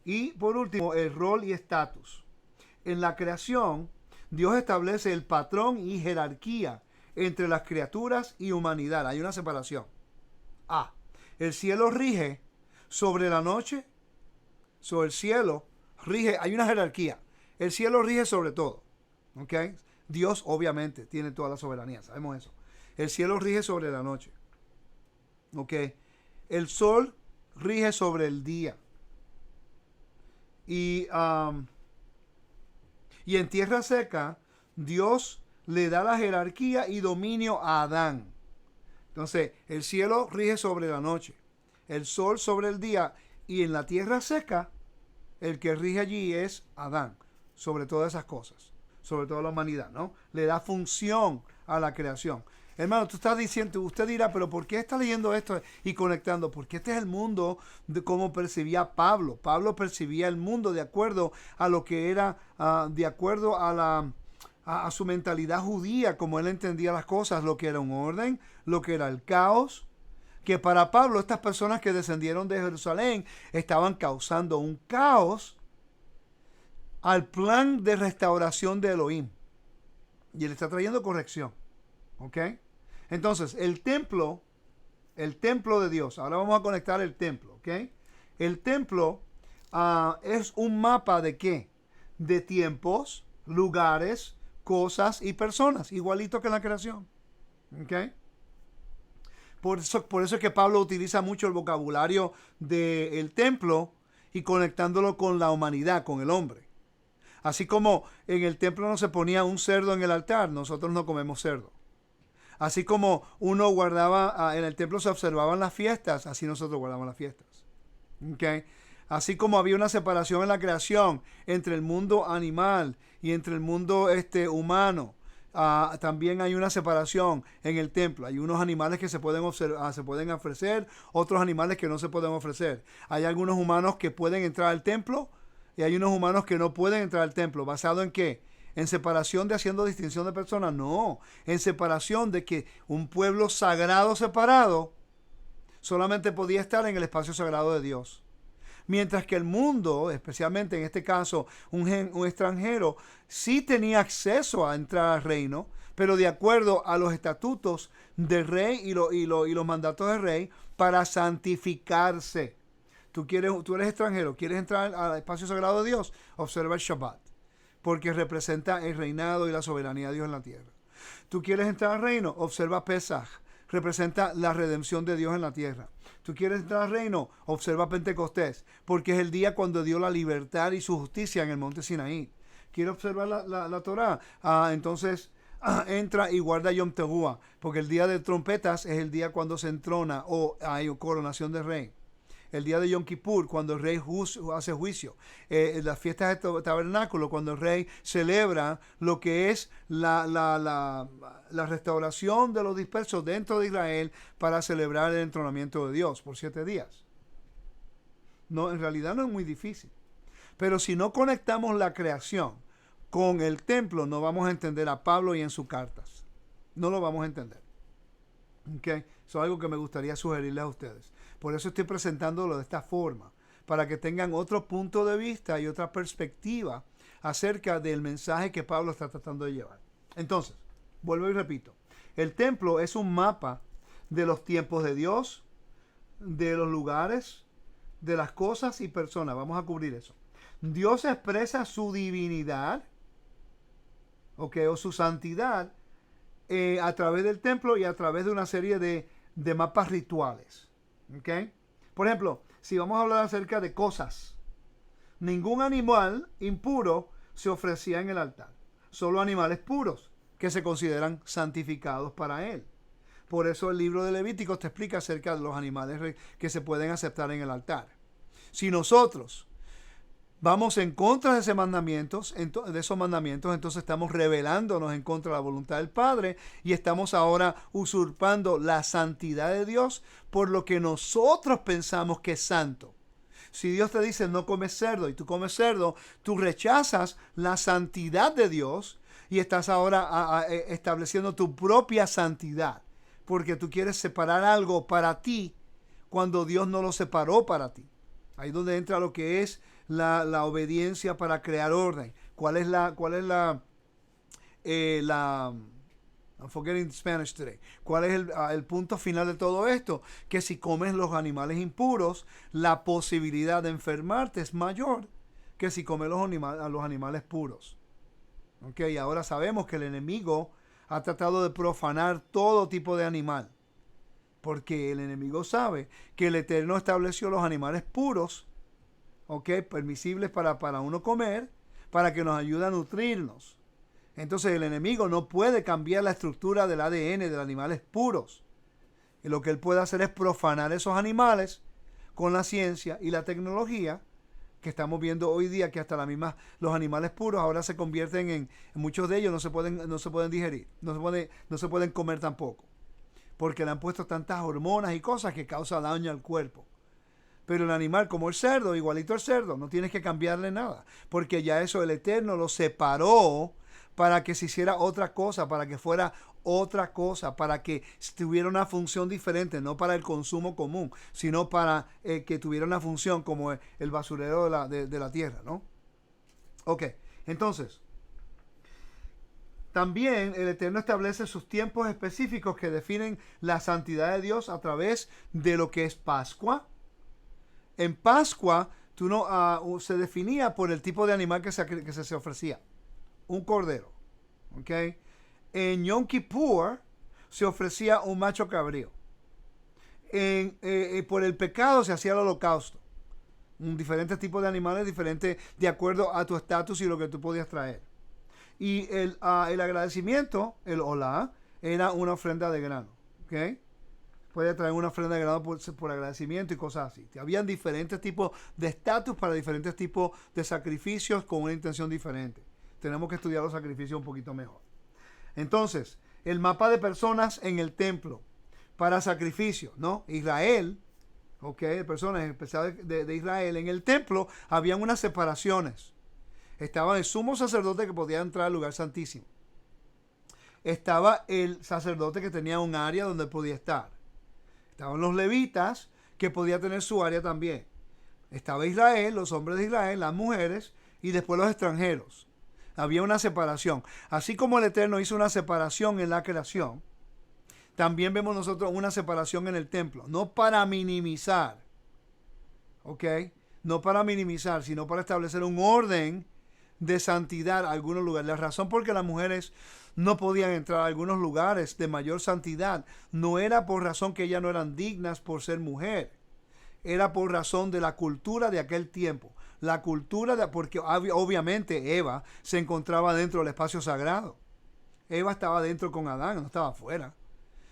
Y por último, el rol y estatus. En la creación, Dios establece el patrón y jerarquía entre las criaturas y humanidad. Hay una separación. El cielo rige sobre la noche. Sobre el cielo rige, hay una jerarquía. El cielo rige sobre todo. ¿Ok? Dios obviamente tiene toda la soberanía, sabemos eso. El cielo rige sobre la noche. ¿Ok? El sol rige sobre el día. Y en tierra seca, Dios le da la jerarquía y dominio a Adán. Entonces, el cielo rige sobre la noche, el sol sobre el día, y en la tierra seca, el que rige allí es Adán, sobre todas esas cosas, sobre toda la humanidad, ¿no? Le da función a la creación. Hermano, tú estás diciendo, usted dirá, pero ¿por qué está leyendo esto y conectando? Porque este es el mundo de cómo percibía Pablo. Pablo percibía el mundo de acuerdo a lo que era, de acuerdo a su mentalidad judía, como él entendía las cosas, lo que era un orden, lo que era el caos. Que para Pablo, estas personas que descendieron de Jerusalén estaban causando un caos al plan de restauración de Elohim. Y él está trayendo corrección. ¿Ok? Entonces, el templo de Dios. Ahora vamos a conectar el templo. ¿Ok? El templo es un mapa de ¿qué? De tiempos, lugares, cosas y personas. Igualito que en la creación. ¿Ok? Por eso es que Pablo utiliza mucho el vocabulario del templo y conectándolo con la humanidad, con el hombre. Así como en el templo no se ponía un cerdo en el altar, nosotros no comemos cerdo. Así como uno guardaba, en el templo se observaban las fiestas, así nosotros guardamos las fiestas. ¿Okay? Así como había una separación en la creación entre el mundo animal y entre el mundo humano, también hay una separación en el templo. Hay unos animales que se pueden ofrecer, otros animales que no se pueden ofrecer. Hay algunos humanos que pueden entrar al templo y hay unos humanos que no pueden entrar al templo. ¿Basado en qué? ¿En separación de haciendo distinción de personas? No, en separación de que un pueblo sagrado separado solamente podía estar en el espacio sagrado de Dios. Mientras que el mundo, especialmente en este caso un extranjero, sí tenía acceso a entrar al reino, pero de acuerdo a los estatutos del rey y los mandatos del rey para santificarse. Tú eres extranjero, quieres entrar al espacio sagrado de Dios, observa el Shabbat, porque representa el reinado y la soberanía de Dios en la tierra. Tú quieres entrar al reino, observa Pesaj, representa la redención de Dios en la tierra. Tú quieres entrar al reino, observa Pentecostés, porque es el día cuando dio la libertad y su justicia en el monte Sinaí. ¿Quieres observar la Torah? Entonces entra y guarda Yom Teruah, porque el día de trompetas es el día cuando se entrona o hay coronación de rey. El día de Yom Kippur, cuando el rey hace juicio. Las fiestas de tabernáculo, cuando el rey celebra lo que es la restauración de los dispersos dentro de Israel para celebrar el entronamiento de Dios por 7 días. No, en realidad no es muy difícil. Pero si no conectamos la creación con el templo, no vamos a entender a Pablo y en sus cartas. No lo vamos a entender. ¿Okay? Eso es algo que me gustaría sugerirles a ustedes. Por eso estoy presentándolo de esta forma, para que tengan otro punto de vista y otra perspectiva acerca del mensaje que Pablo está tratando de llevar. Entonces, vuelvo y repito, el templo es un mapa de los tiempos de Dios, de los lugares, de las cosas y personas. Vamos a cubrir eso. Dios expresa su divinidad, o su santidad, a través del templo y a través de una serie de mapas rituales. ¿Okay? Por ejemplo, si vamos a hablar acerca de cosas, ningún animal impuro se ofrecía en el altar. Solo animales puros que se consideran santificados para él. Por eso el libro de Levíticos te explica acerca de los animales que se pueden aceptar en el altar. Si nosotros vamos en contra de esos mandamientos, entonces estamos rebelándonos en contra de la voluntad del Padre y estamos ahora usurpando la santidad de Dios por lo que nosotros pensamos que es santo. Si Dios te dice no comes cerdo y tú comes cerdo, tú rechazas la santidad de Dios y estás ahora estableciendo tu propia santidad, porque tú quieres separar algo para ti cuando Dios no lo separó para ti. Ahí es donde entra lo que es la obediencia para crear orden. ¿Cuál es I'm forgetting Spanish today. ¿Cuál es el punto final de todo esto? Que si comes los animales impuros, la posibilidad de enfermarte es mayor que si comes los animales puros. ¿Okay? Y ahora sabemos que el enemigo ha tratado de profanar todo tipo de animal, porque el enemigo sabe que el Eterno estableció los animales puros, permisibles para uno comer, para que nos ayude a nutrirnos. Entonces el enemigo no puede cambiar la estructura del ADN de los animales puros. Y lo que él puede hacer es profanar esos animales con la ciencia y la tecnología que estamos viendo hoy día, que hasta los animales puros ahora se convierten en muchos de ellos no se pueden digerir, no se pueden comer tampoco, porque le han puesto tantas hormonas y cosas que causa daño al cuerpo. Pero el animal, como el cerdo, igualito al cerdo, no tienes que cambiarle nada, porque ya eso el Eterno lo separó para que se hiciera otra cosa, para que fuera otra cosa, para que tuviera una función diferente, no para el consumo común, sino para que tuviera una función como el basurero de la tierra, ¿no? Ok, entonces, también el Eterno establece sus tiempos específicos que definen la santidad de Dios a través de lo que es Pascua. En Pascua se definía por el tipo de animal que se ofrecía. Un cordero. ¿Okay? En Yom Kippur se ofrecía un macho cabrío. Por el pecado se hacía el holocausto. Diferentes tipos de animales, diferentes de acuerdo a tu estatus y lo que tú podías traer. Y el agradecimiento, el olá, era una ofrenda de grano. ¿Okay? Podía traer una ofrenda de grano por agradecimiento y cosas así. Habían diferentes tipos de estatus para diferentes tipos de sacrificios con una intención diferente. Tenemos que estudiar los sacrificios un poquito mejor. Entonces, el mapa de personas en el templo para sacrificio, ¿no? Israel, personas especiales de Israel, en el templo habían unas separaciones. Estaba el sumo sacerdote que podía entrar al lugar santísimo. Estaba el sacerdote que tenía un área donde podía estar. Estaban los levitas que podía tener su área también. Estaba Israel, los hombres de Israel, las mujeres y después los extranjeros. Había una separación. Así como el Eterno hizo una separación en la creación, también vemos nosotros una separación en el templo. No para minimizar, no para minimizar, sino para establecer un orden de santidad a algunos lugares. La razón por que las mujeres no podían entrar a algunos lugares de mayor santidad no era por razón que ellas no eran dignas por ser mujer. Era por razón de la cultura de aquel tiempo. La cultura porque obviamente Eva se encontraba dentro del espacio sagrado. Eva estaba dentro con Adán, no estaba afuera.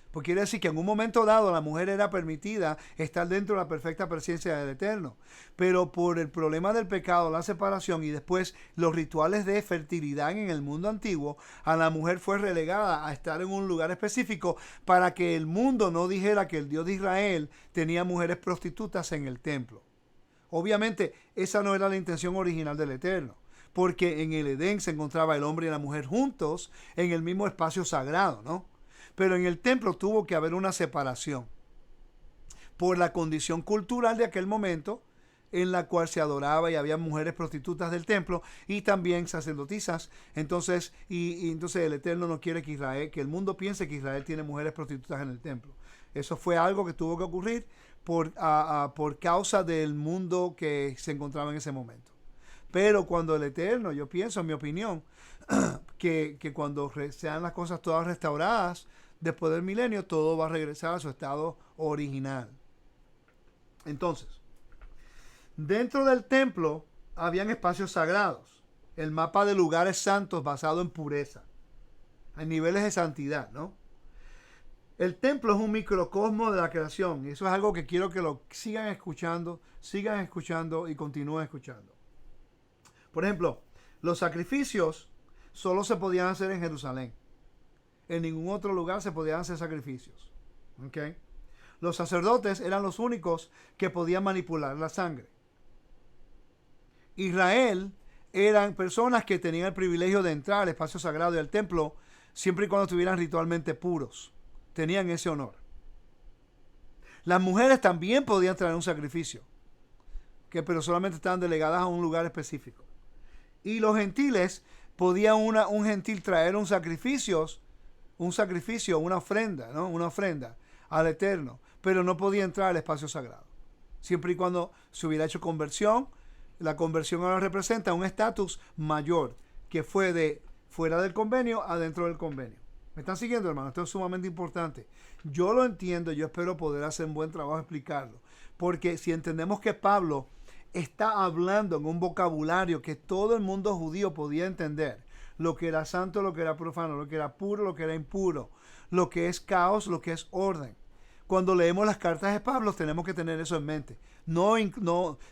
Pues quiere decir que en un momento dado la mujer era permitida estar dentro de la perfecta presencia del Eterno. Pero por el problema del pecado, la separación y después los rituales de fertilidad en el mundo antiguo, a la mujer fue relegada a estar en un lugar específico para que el mundo no dijera que el Dios de Israel tenía mujeres prostitutas en el templo. Obviamente esa no era la intención original del Eterno, porque en el Edén se encontraba el hombre y la mujer juntos en el mismo espacio sagrado, ¿no? Pero en el templo tuvo que haber una separación por la condición cultural de aquel momento en la cual se adoraba y había mujeres prostitutas del templo y también sacerdotisas. Entonces, entonces el Eterno no quiere que el mundo piense que Israel tiene mujeres prostitutas en el templo. Eso fue algo que tuvo que ocurrir por causa del mundo que se encontraba en ese momento. Pero cuando el Eterno, yo pienso, en mi opinión, que cuando sean las cosas todas restauradas, después del milenio, todo va a regresar a su estado original. Entonces, dentro del templo habían espacios sagrados. El mapa de lugares santos basado en pureza. Hay niveles de santidad, ¿no? El templo es un microcosmo de la creación. Y eso es algo que quiero que lo sigan escuchando y continúen escuchando. Por ejemplo, los sacrificios solo se podían hacer en Jerusalén. En ningún otro lugar se podían hacer sacrificios. ¿Okay? Los sacerdotes eran los únicos que podían manipular la sangre. Israel eran personas que tenían el privilegio de entrar al espacio sagrado y al templo siempre y cuando estuvieran ritualmente puros. Tenían ese honor. Las mujeres también podían traer un sacrificio, pero solamente estaban delegadas a un lugar específico. Y los gentiles, podía un gentil traer un sacrificio, una ofrenda, ¿no? Una ofrenda al Eterno, pero no podía entrar al espacio sagrado. Siempre y cuando se hubiera hecho conversión. La conversión ahora representa un estatus mayor, que fue de fuera del convenio a dentro del convenio. ¿Me están siguiendo, hermano? Esto es sumamente importante. Yo lo entiendo, yo espero poder hacer un buen trabajo de explicarlo. Porque si entendemos que Pablo está hablando en un vocabulario que todo el mundo judío podía entender, lo que era santo, lo que era profano, lo que era puro, lo que era impuro, lo que es caos, lo que es orden. Cuando leemos las cartas de Pablo tenemos que tener eso en mente.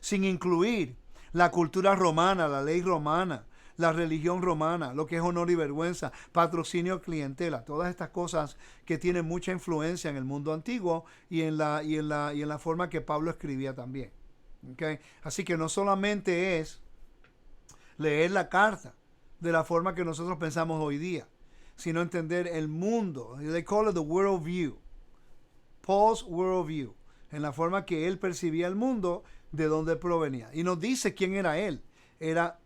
Sin incluir la cultura romana, la ley romana, la religión romana, lo que es honor y vergüenza, patrocinio, clientela, todas estas cosas que tienen mucha influencia en el mundo antiguo y en la forma que Pablo escribía también. ¿Okay? Así que no solamente es leer la carta de la forma que nosotros pensamos hoy día, sino entender el mundo. They call it the world view. Paul's world view. En la forma que él percibía el mundo, de dónde provenía. Y nos dice quién era él. Era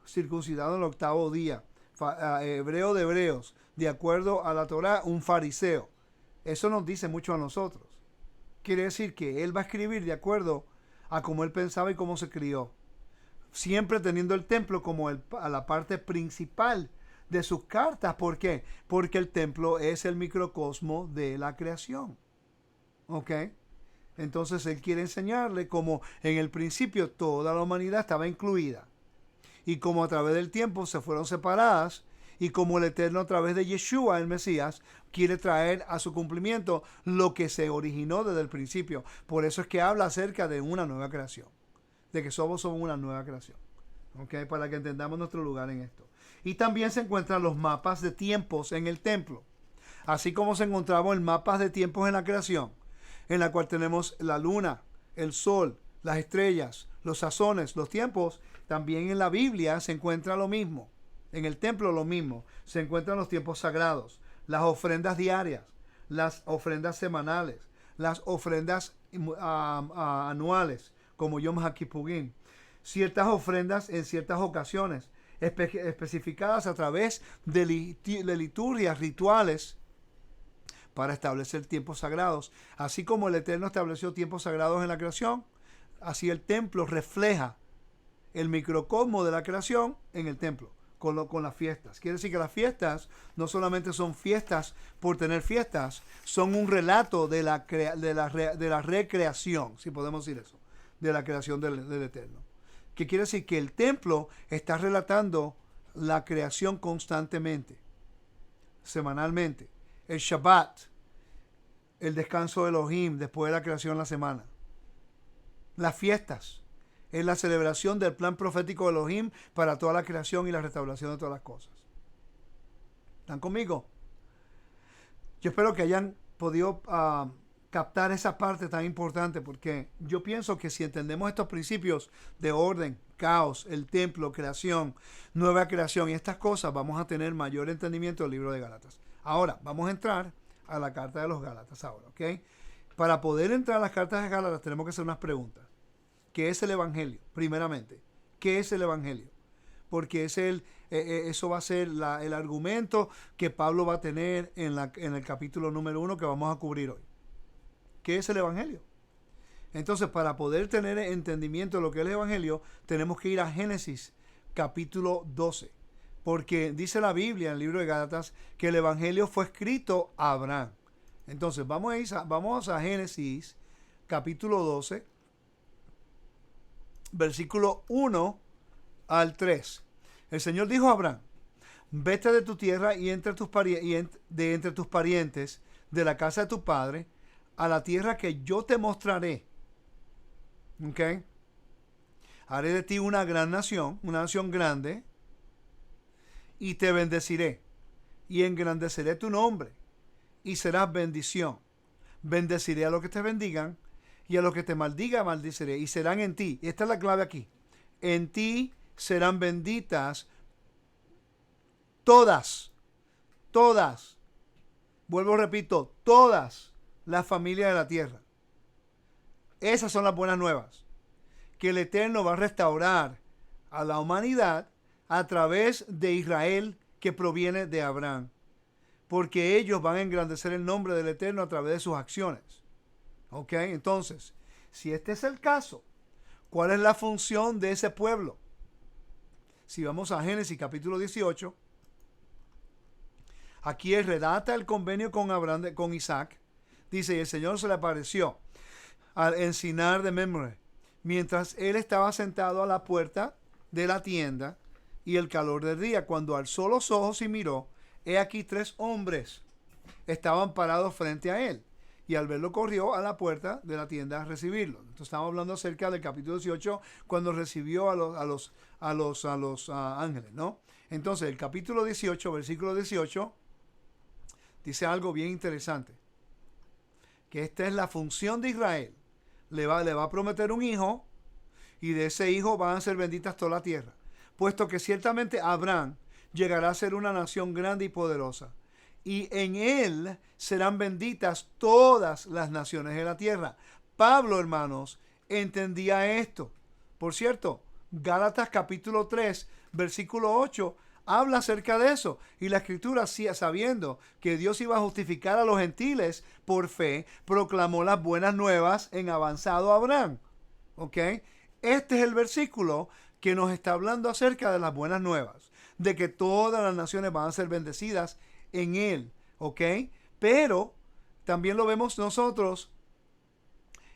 circuncidado en el 8º día. Hebreo de hebreos. De acuerdo a la Torá, un fariseo. Eso nos dice mucho a nosotros. Quiere decir que él va a escribir de acuerdo a cómo él pensaba y cómo se crió. Siempre teniendo el templo como a la parte principal de sus cartas. ¿Por qué? Porque el templo es el microcosmo de la creación. ¿Ok? Entonces él quiere enseñarle cómo en el principio toda la humanidad estaba incluida. Y cómo a través del tiempo se fueron separadas. Y como el Eterno a través de Yeshua, el Mesías, quiere traer a su cumplimiento lo que se originó desde el principio. Por eso es que habla acerca de una nueva creación. De que somos una nueva creación. ¿Ok? Para que entendamos nuestro lugar en esto. Y también se encuentran los mapas de tiempos en el templo. Así como se encontraban el mapas de tiempos en la creación, en la cual tenemos la luna, el sol, las estrellas, los sazones, los tiempos. También en la Biblia se encuentra lo mismo. En el templo lo mismo. Se encuentran los tiempos sagrados, las ofrendas diarias, las ofrendas semanales, las ofrendas anuales, como Yom HaKippurim. Ciertas ofrendas en ciertas ocasiones, especificadas a través de liturgias, rituales, para establecer tiempos sagrados. Así como el Eterno estableció tiempos sagrados en la creación, así el templo refleja el microcosmo de la creación en el templo, con las fiestas. Quiere decir que las fiestas no solamente son fiestas por tener fiestas, son un relato de la recreación, si podemos decir eso, de la creación del Eterno. Que quiere decir que el templo está relatando la creación constantemente, semanalmente. El Shabbat, el descanso de Elohim después de la creación de la semana. Las fiestas es la celebración del plan profético de Elohim para toda la creación y la restauración de todas las cosas. ¿Están conmigo? Yo espero que hayan podido captar esa parte tan importante, porque yo pienso que si entendemos estos principios de orden, caos, el templo, creación, nueva creación y estas cosas, vamos a tener mayor entendimiento del libro de Gálatas. Ahora, vamos a entrar a la carta de los Gálatas ahora, ¿ok? Para poder entrar a las cartas de Gálatas tenemos que hacer unas preguntas. ¿Qué es el Evangelio? Primeramente, ¿qué es el Evangelio? Porque eso va a ser el argumento que Pablo va a tener en el capítulo número 1 que vamos a cubrir hoy. ¿Qué es el Evangelio? Entonces, para poder tener entendimiento de lo que es el Evangelio, tenemos que ir a Génesis capítulo 12. Porque dice la Biblia en el libro de Gálatas que el Evangelio fue escrito a Abraham. Entonces, vamos a Génesis capítulo 12, versículo 1 al 3. El Señor dijo a Abraham: vete de tu tierra y entre tus parientes, de la casa de tu padre, a la tierra que yo te mostraré. ¿Ok? Haré de ti una nación grande, y te bendeciré, y engrandeceré tu nombre, y serás bendición. Bendeciré a los que te bendigan, y a los que te maldigan maldiciré, y serán en ti. Esta es la clave aquí. En ti serán benditas todas, vuelvo, repito, todas las familias de la tierra. Esas son las buenas nuevas, que el Eterno va a restaurar a la humanidad a través de Israel, que proviene de Abraham, porque ellos van a engrandecer el nombre del Eterno a través de sus acciones. ¿Ok? Entonces, si este es el caso, ¿cuál es la función de ese pueblo? Si vamos a Génesis capítulo 18, aquí él redacta el convenio con Isaac. Dice: y el Señor se le apareció al encinar de Mamre, mientras él estaba sentado a la puerta de la tienda, y el calor del día. Cuando alzó los ojos y miró, he aquí 3 hombres estaban parados frente a él, y al verlo corrió a la puerta de la tienda a recibirlo. Entonces estamos hablando acerca del capítulo 18, cuando recibió a los ángeles, ¿no? Entonces el capítulo 18, versículo 18, dice algo bien interesante, que esta es la función de Israel. Le va a prometer un hijo, y de ese hijo van a ser benditas toda la tierra, puesto que ciertamente Abraham llegará a ser una nación grande y poderosa, y en él serán benditas todas las naciones de la tierra. Pablo, hermanos, entendía esto. Por cierto, Gálatas capítulo 3, versículo 8, habla acerca de eso. Y la Escritura, sabiendo que Dios iba a justificar a los gentiles por fe, proclamó las buenas nuevas en avanzado Abraham. ¿Ok? Este es el versículo que nos está hablando acerca de las buenas nuevas, de que todas las naciones van a ser bendecidas en él. ¿Ok? Pero también lo vemos nosotros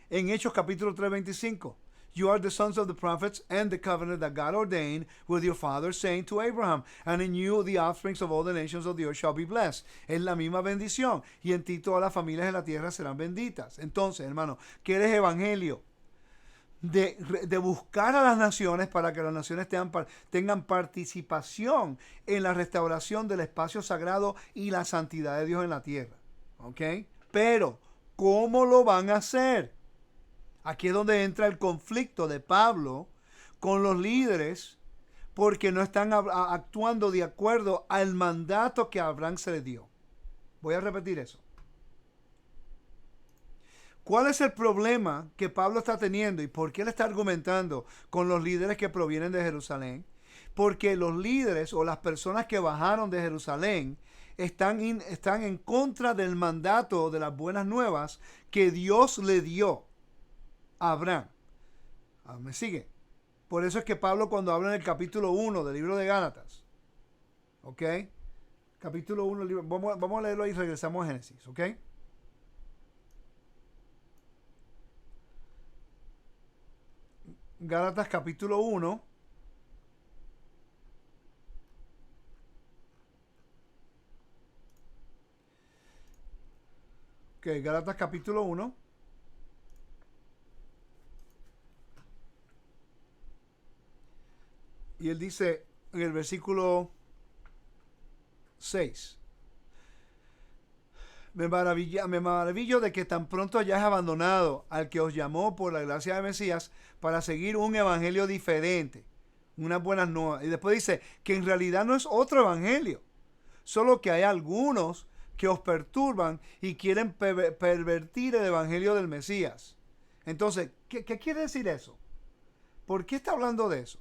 en Hechos capítulo 3, 25. You are the sons of the prophets, and the covenant that God ordained with your fathers, saying to Abraham, and in you the offsprings of all the nations of the earth shall be blessed. Es la misma bendición, y en ti todas las familias de la tierra serán benditas. Entonces, hermano, ¿qué es evangelio? De buscar a las naciones para que las naciones tengan participación en la restauración del espacio sagrado y la santidad de Dios en la tierra. ¿Ok? Pero, ¿cómo lo van a hacer? Aquí es donde entra el conflicto de Pablo con los líderes, porque no están actuando de acuerdo al mandato que a Abraham se le dio. Voy a repetir eso. ¿Cuál es el problema que Pablo está teniendo y por qué él está argumentando con los líderes que provienen de Jerusalén? Porque los líderes o las personas que bajaron de Jerusalén están en contra del mandato de las buenas nuevas que Dios le dio a Abraham. ¿Me sigue? Por eso es que Pablo, cuando habla en el capítulo 1 del libro de Gálatas, ¿ok? Capítulo 1, vamos a leerlo ahí y regresamos a Génesis, ¿ok? Gálatas capítulo 1. Ok, Gálatas capítulo 1. Y él dice en el versículo 6. Me maravillo de que tan pronto hayáis abandonado al que os llamó por la gracia de Mesías para seguir un evangelio diferente, unas buenas nuevas. Y después dice que en realidad no es otro evangelio, solo que hay algunos que os perturban y quieren pervertir el evangelio del Mesías. Entonces, ¿qué quiere decir eso? ¿Por qué está hablando de eso?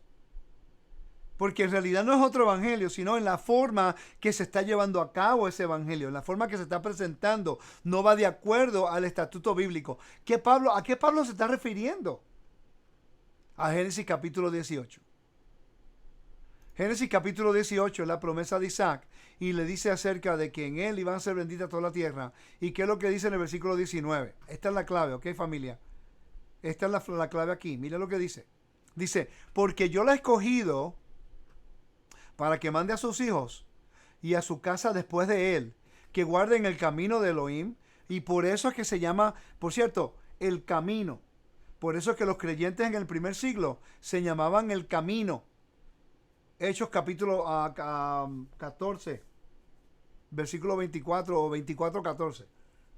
Porque en realidad no es otro evangelio, sino en la forma que se está llevando a cabo ese evangelio, en la forma que se está presentando, no va de acuerdo al estatuto bíblico. ¿A qué Pablo se está refiriendo? A Génesis capítulo 18. Génesis capítulo 18 es la promesa de Isaac y le dice acerca de que en él iban a ser benditas toda la tierra. ¿Y qué es lo que dice en el versículo 19? Esta es la clave, ¿ok, familia? Esta es la clave aquí. Mira lo que dice. Dice, porque yo la he escogido para que mande a sus hijos y a su casa después de él, que guarden el camino de Elohim, y por eso es que se llama, por cierto, el camino. Por eso es que los creyentes en el primer siglo se llamaban el camino. Hechos capítulo 14, versículo 24 o 24-14.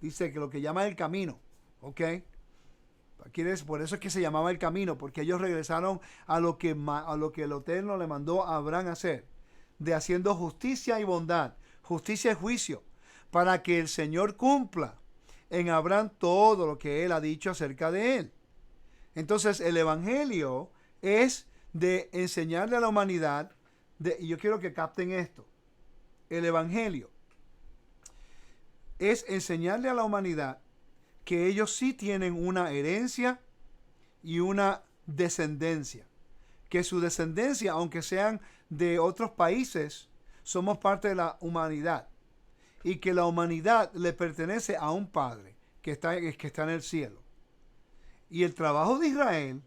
Dice que lo que llama el camino, ¿ok? Por eso es que se llamaba el camino, porque ellos regresaron a lo que el Eterno le mandó a Abraham hacer, de haciendo justicia y bondad, justicia y juicio, para que el Señor cumpla en Abraham todo lo que él ha dicho acerca de él. Entonces el evangelio es de enseñarle a la humanidad, y yo quiero que capten esto, el evangelio es enseñarle a la humanidad que ellos sí tienen una herencia y una descendencia. Que su descendencia, aunque sean de otros países, somos parte de la humanidad. Y que la humanidad le pertenece a un Padre que está en el cielo. Y el trabajo de Israel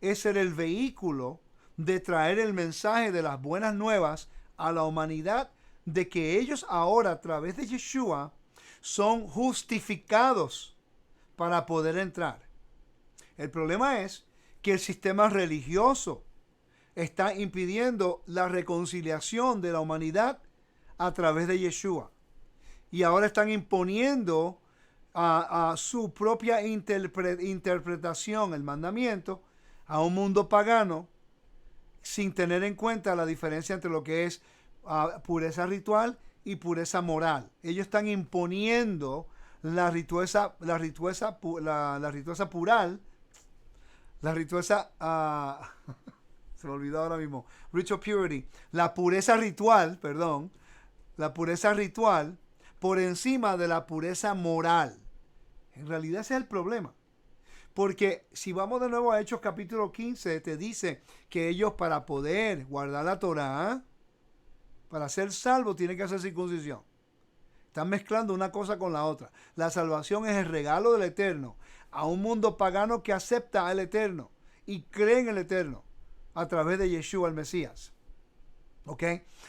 es ser el vehículo de traer el mensaje de las buenas nuevas a la humanidad, de que ellos ahora, a través de Yeshua, son justificados para poder entrar. El problema es que el sistema religioso está impidiendo la reconciliación de la humanidad a través de Yeshua. Y ahora están imponiendo a su propia interpretación, el mandamiento, a un mundo pagano, sin tener en cuenta la diferencia entre lo que es pureza ritual y pureza moral. Ellos están imponiendo la ritueza pural, la ritueza, se me olvidó ahora mismo, ritual purity, la pureza ritual por encima de la pureza moral. En realidad ese es el problema. Porque si vamos de nuevo a Hechos capítulo 15, te dice que ellos, para poder guardar la Torah, para ser salvos, tienen que hacer circuncisión. Están mezclando una cosa con la otra. La salvación es el regalo del Eterno a un mundo pagano que acepta al Eterno y cree en el Eterno a través de Yeshua el Mesías. ¿Ok?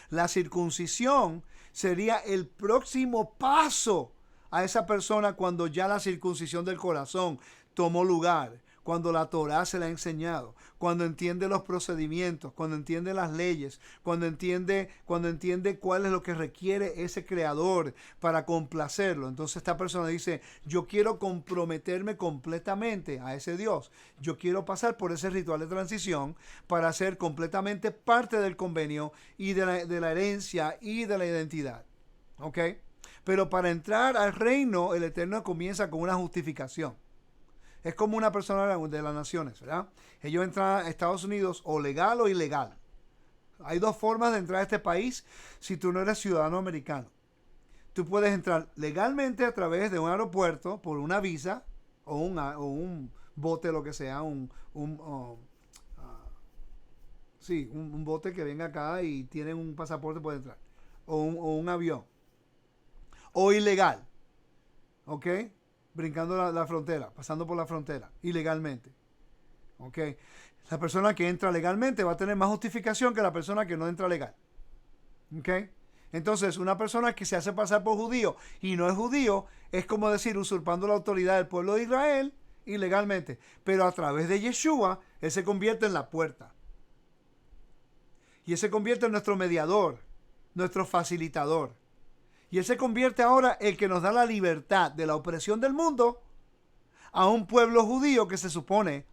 La circuncisión sería el próximo paso a esa persona cuando ya la circuncisión del corazón tomó lugar, cuando la Torah se le ha enseñado, cuando entiende los procedimientos, cuando entiende las leyes, cuando entiende cuál es lo que requiere ese creador para complacerlo. Entonces esta persona dice, yo quiero comprometerme completamente a ese Dios. Yo quiero pasar por ese ritual de transición para ser completamente parte del convenio y de la herencia y de la identidad. ¿Ok? Pero para entrar al reino, el Eterno comienza con una justificación. Es como una persona de las naciones, ¿verdad? Ellos entran a Estados Unidos o legal o ilegal. Hay dos formas de entrar a este país si tú no eres ciudadano americano. Tú puedes entrar legalmente a través de un aeropuerto por una visa o un bote, lo que sea, un bote que venga acá y tiene un pasaporte, puede entrar. O un avión. O ilegal. ¿Ok? Brincando la frontera, pasando por la frontera, ilegalmente. ¿Ok? La persona que entra legalmente va a tener más justificación que la persona que no entra legal. ¿Ok? Entonces, una persona que se hace pasar por judío y no es judío, es como decir, usurpando la autoridad del pueblo de Israel ilegalmente. Pero a través de Yeshua, él se convierte en la puerta. Y él se convierte en nuestro mediador, nuestro facilitador. Y él se convierte ahora el que nos da la libertad de la opresión del mundo a un pueblo judío que se supone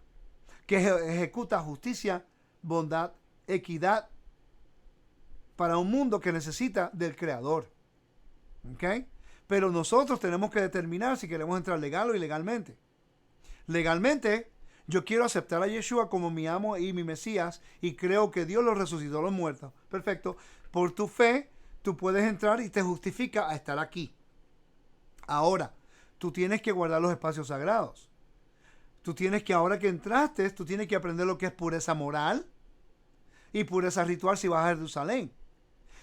que ejecuta justicia, bondad, equidad para un mundo que necesita del Creador. ¿Ok? Pero nosotros tenemos que determinar si queremos entrar legal o ilegalmente. Legalmente, yo quiero aceptar a Yeshua como mi amo y mi Mesías y creo que Dios lo resucitó a los muertos. Perfecto. Por tu fe, tú puedes entrar y te justifica a estar aquí. Ahora, tú tienes que guardar los espacios sagrados. Tú tienes que, ahora que entraste, tú tienes que aprender lo que es pureza moral y pureza ritual si vas a Jerusalén.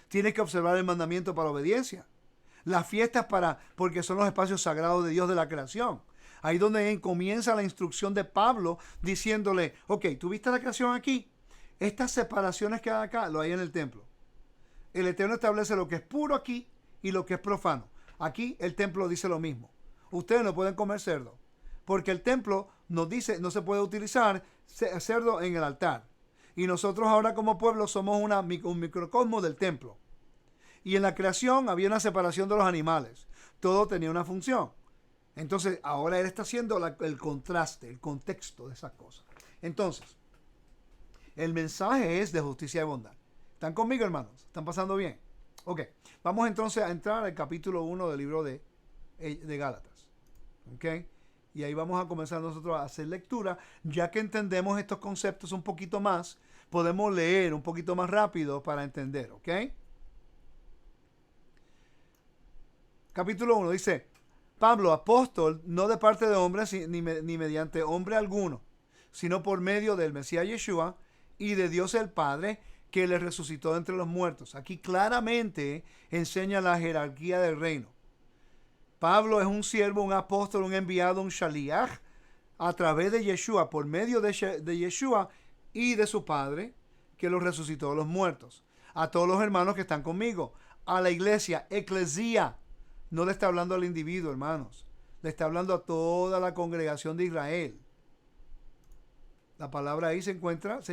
Tienes que observar el mandamiento para obediencia. Las fiestas porque son los espacios sagrados de Dios de la creación. Ahí donde comienza la instrucción de Pablo diciéndole, ok, ¿tú viste la creación aquí? Estas separaciones que hay acá, lo hay en el templo. El Eterno establece lo que es puro aquí y lo que es profano. Aquí el templo dice lo mismo. Ustedes no pueden comer cerdo, porque el templo nos dice no se puede utilizar cerdo en el altar. Y nosotros ahora como pueblo somos un microcosmo del templo. Y en la creación había una separación de los animales. Todo tenía una función. Entonces, ahora él está haciendo el contraste, el contexto de esas cosas. Entonces, el mensaje es de justicia y bondad. ¿Están conmigo, hermanos? ¿Están pasando bien? Ok, vamos entonces a entrar al capítulo 1 del libro de Gálatas. Ok, y ahí vamos a comenzar nosotros a hacer lectura. Ya que entendemos estos conceptos un poquito más, podemos leer un poquito más rápido para entender. Ok, capítulo 1 dice: Pablo, apóstol, no de parte de hombres ni mediante hombre alguno, sino por medio del Mesías Yeshua y de Dios el Padre, que le resucitó de entre los muertos. Aquí claramente enseña la jerarquía del reino. Pablo es un siervo, un apóstol, un enviado, un shaliach, a través de Yeshua, por medio de Yeshua y de su Padre, que lo resucitó de los muertos. A todos los hermanos que están conmigo, a la iglesia, eclesía. No le está hablando al individuo, hermanos. Le está hablando a toda la congregación de Israel. La palabra ahí se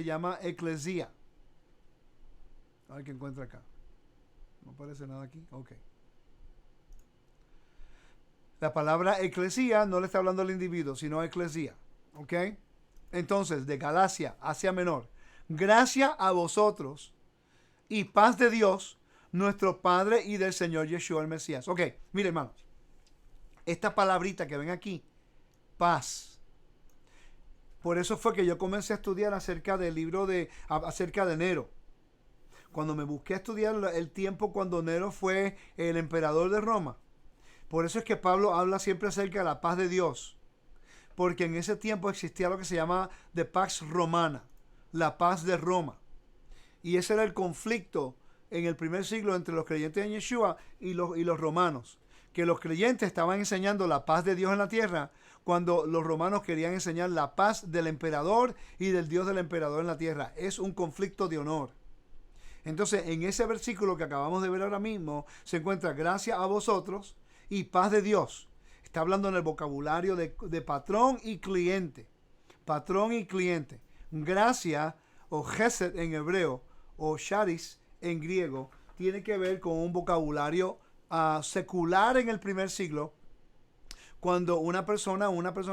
llama eclesía. A ver qué encuentra acá. No aparece nada aquí. Ok. La palabra eclesía no le está hablando al individuo, sino a eclesía. Ok. Entonces, de Galacia, Asia Menor. Gracia a vosotros y paz de Dios, nuestro Padre, y del Señor Yeshua el Mesías. Ok, mire, hermanos. Esta palabrita que ven aquí, paz. Por eso fue que yo comencé a estudiar acerca del libro acerca de Nero. Cuando me busqué a estudiar el tiempo cuando Nero fue el emperador de Roma. Por eso es que Pablo habla siempre acerca de la paz de Dios. Porque en ese tiempo existía lo que se llama de Pax Romana, la paz de Roma. Y ese era el conflicto en el primer siglo entre los creyentes en Yeshua y los romanos. Que los creyentes estaban enseñando la paz de Dios en la tierra, cuando los romanos querían enseñar la paz del emperador y del Dios del emperador en la tierra. Es un conflicto de honor. Entonces, en ese versículo que acabamos de ver ahora mismo, se encuentra gracia a vosotros y paz de Dios. Está hablando en el vocabulario de patrón y cliente. Patrón y cliente. Gracia, o chesed en hebreo, o charis en griego, tiene que ver con un vocabulario secular en el primer siglo. Cuando una persona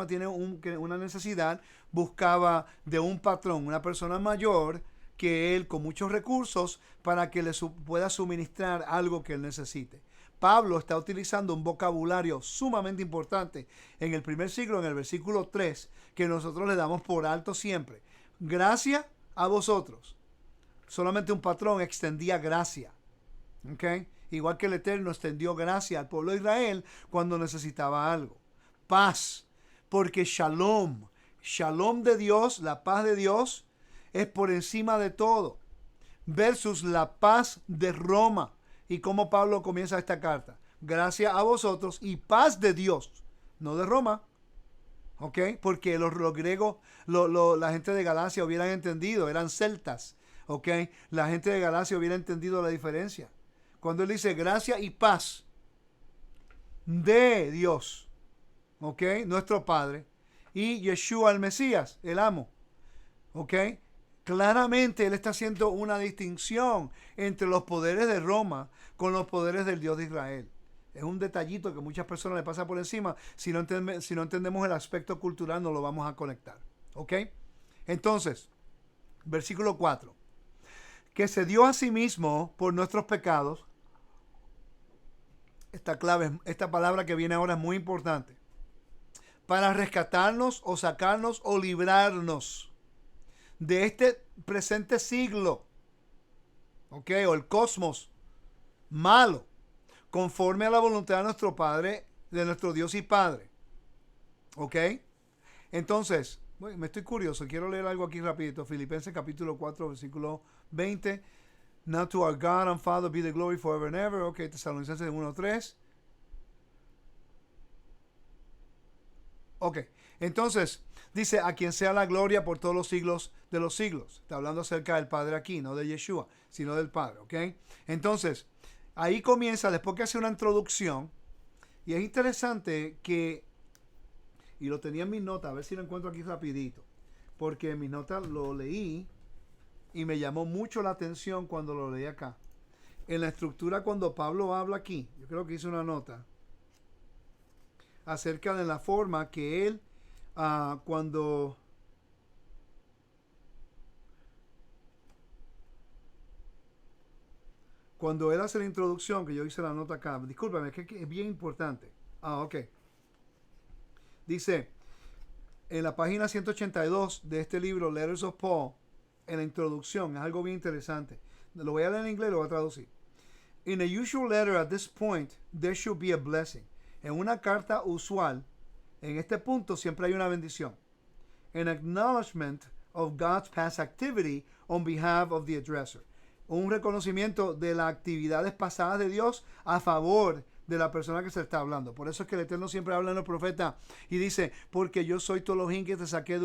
tiene una necesidad, buscaba de un patrón, una persona mayor que él, con muchos recursos, para que le pueda suministrar algo que él necesite. Pablo está utilizando un vocabulario sumamente importante en el primer siglo, en el versículo 3, que nosotros le damos por alto siempre. Gracia a vosotros. Solamente un patrón extendía gracia. ¿Okay? Igual que el Eterno extendió gracia al pueblo de Israel cuando necesitaba algo. Paz, porque shalom de Dios, la paz de Dios, es por encima de todo, versus la paz de Roma. Y como Pablo comienza esta carta: gracia a vosotros y paz de Dios, no de Roma. ¿Ok? Porque los griegos, la gente de Galacia hubieran entendido, eran celtas. ¿Ok? La gente de Galacia hubiera entendido la diferencia. Cuando él dice gracia y paz de Dios, ¿ok? Nuestro Padre, y Yeshua el Mesías, el amo, ¿ok? Claramente él está haciendo una distinción entre los poderes de Roma con los poderes del Dios de Israel. Es un detallito que muchas personas le pasa por encima. Si no entendemos el aspecto cultural, no lo vamos a conectar. ¿Ok? Entonces, versículo 4. Que se dio a sí mismo por nuestros pecados esta palabra que viene ahora es muy importante. Para rescatarnos o sacarnos o librarnos de este presente siglo, ¿ok? O el cosmos malo, conforme a la voluntad de nuestro Padre, de nuestro Dios y Padre, ¿ok? Entonces, bueno, me estoy curioso, quiero leer algo aquí rapidito. Filipenses capítulo 4, versículo 20. Now to our God and Father be the glory forever and ever. Ok, Tesalonicenses 1:3. Ok, entonces dice, a quien sea la gloria por todos los siglos de los siglos. Está hablando acerca del Padre aquí, no de Yeshua, sino del Padre, ok. Entonces, ahí comienza, después que hace una introducción, y es interesante que, y lo tenía en mis notas, a ver si lo encuentro aquí rapidito, porque en mis notas lo leí y me llamó mucho la atención cuando lo leí acá. En la estructura, cuando Pablo habla aquí, yo creo que hice una nota acerca de la forma que él, cuando él hace la introducción, que yo hice la nota acá, discúlpame, que es bien importante. Ok. Dice, en la página 182 de este libro, Letters of Paul, en la introducción, es algo bien interesante. Lo voy a leer en inglés y lo voy a traducir. In a usual letter at this point, there should be a blessing. En una carta usual, en este punto siempre hay una bendición. An acknowledgement of God's past activity on behalf of the addresser. Un reconocimiento de las actividades pasadas de Dios a favor de la persona que se está hablando. Por eso es que el Eterno siempre habla en los profetas y dice, porque yo soy tu Elohim que te saqué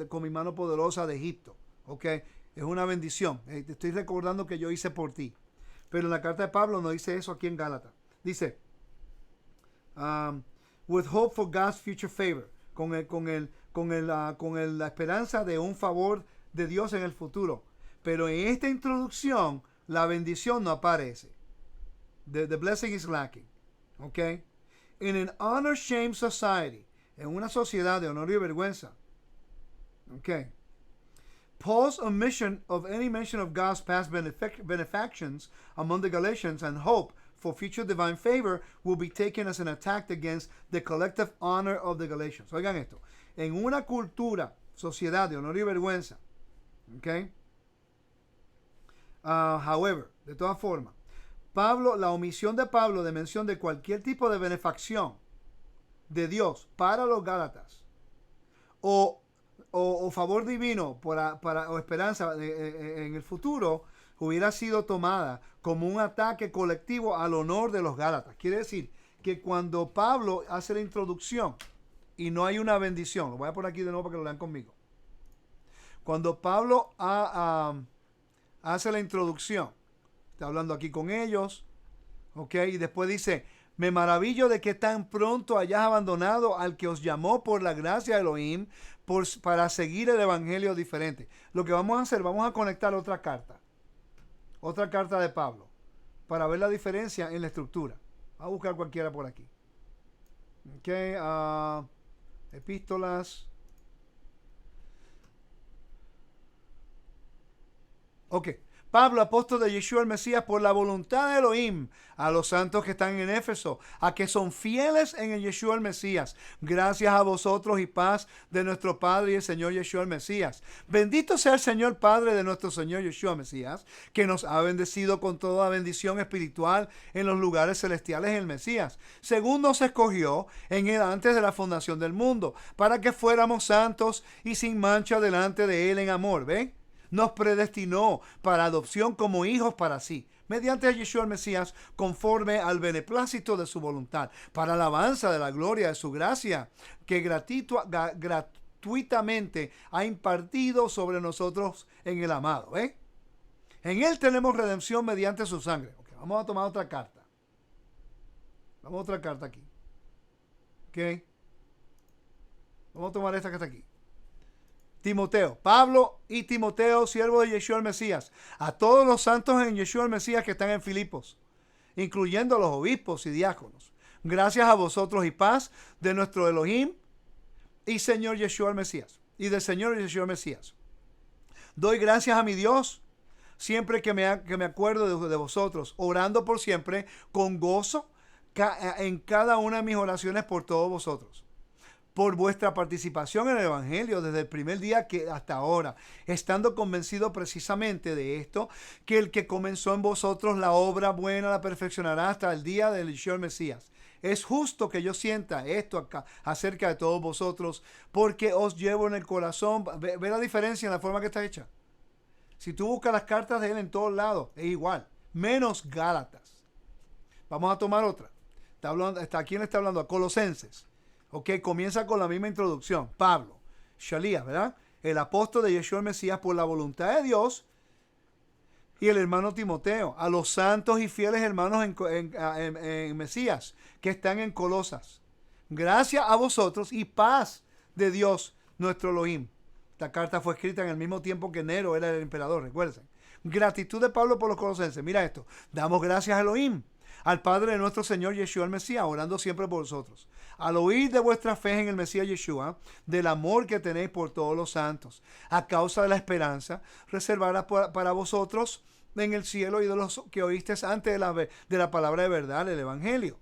con mi mano poderosa de Egipto. Ok, es una bendición. Te estoy recordando que yo hice por ti. Pero en la carta de Pablo no dice eso aquí en Gálatas. Dice, with hope for God's future favor, la esperanza de un favor de Dios en el futuro. Pero en esta introducción, la bendición no aparece. The blessing is lacking. Okay? In an honor-shame society, en una sociedad de honor y vergüenza. Okay. Paul's omission of any mention of God's past benefactions among the Galatians and hope for future divine favor will be taken as an attack against the collective honor of the Galatians. Oigan esto. En una cultura, sociedad de honor y vergüenza, okay? However, de todas formas, la omisión de Pablo de mención de cualquier tipo de benefacción de Dios para los Gálatas o favor divino o esperanza en el futuro hubiera sido tomada como un ataque colectivo al honor de los Gálatas. Quiere decir que cuando Pablo hace la introducción y no hay una bendición, lo voy a poner aquí de nuevo para que lo lean conmigo. Cuando Pablo hace la introducción, está hablando aquí con ellos, ok, y después dice, me maravillo de que tan pronto hayas abandonado al que os llamó por la gracia de Elohim para seguir el evangelio diferente. Lo que vamos a hacer, vamos a conectar otra carta de Pablo, para ver la diferencia en la estructura. Vamos a buscar cualquiera por aquí. Ok, epístolas. Ok. Pablo, apóstol de Yeshua el Mesías, por la voluntad de Elohim, a los santos que están en Éfeso, a que son fieles en el Yeshua el Mesías. Gracias a vosotros y paz de nuestro Padre y el Señor Yeshua el Mesías. Bendito sea el Señor Padre de nuestro Señor Yeshua el Mesías, que nos ha bendecido con toda bendición espiritual en los lugares celestiales en el Mesías, según nos escogió en él antes de la fundación del mundo, para que fuéramos santos y sin mancha delante de él en amor. ¿Ven? Nos predestinó para adopción como hijos para sí, mediante Yeshua el Mesías, conforme al beneplácito de su voluntad, para alabanza de la gloria de su gracia, que gratuitamente ha impartido sobre nosotros en el amado. En él tenemos redención mediante su sangre. Okay, vamos a tomar otra carta. Vamos a otra carta aquí. Okay. Vamos a tomar esta que está aquí. Timoteo, Pablo y Timoteo, siervos de Yeshua el Mesías, a todos los santos en Yeshua el Mesías que están en Filipos, incluyendo a los obispos y diáconos. Gracias a vosotros y paz de nuestro Elohim y Señor Yeshua el Mesías, y del Señor Yeshua el Mesías. Doy gracias a mi Dios siempre que me acuerdo de vosotros, orando por siempre con gozo, en cada una de mis oraciones por todos vosotros, por vuestra participación en el Evangelio desde el primer día que hasta ahora, estando convencido precisamente de esto, que el que comenzó en vosotros la obra buena la perfeccionará hasta el día del Señor Mesías. Es justo que yo sienta esto acá acerca de todos vosotros, porque os llevo en el corazón. Ve la diferencia en la forma que está hecha. Si tú buscas las cartas de él en todos lados, es igual, menos Gálatas. Vamos a tomar otra. ¿A quién le está hablando? A Colosenses. Ok, comienza con la misma introducción. Pablo, Shalías, ¿verdad? El apóstol de Yeshua el Mesías por la voluntad de Dios, y el hermano Timoteo, a los santos y fieles hermanos en Mesías que están en Colosas. Gracias a vosotros y paz de Dios nuestro Elohim. Esta carta fue escrita en el mismo tiempo que Nero era el emperador, recuerden. Gratitud de Pablo por los colosenses. Mira esto. Damos gracias a Elohim, al Padre de nuestro Señor Yeshua el Mesías, orando siempre por vosotros. Al oír de vuestra fe en el Mesías Yeshua, del amor que tenéis por todos los santos, a causa de la esperanza reservada para vosotros en el cielo y de los que oísteis antes de la palabra de verdad, el Evangelio,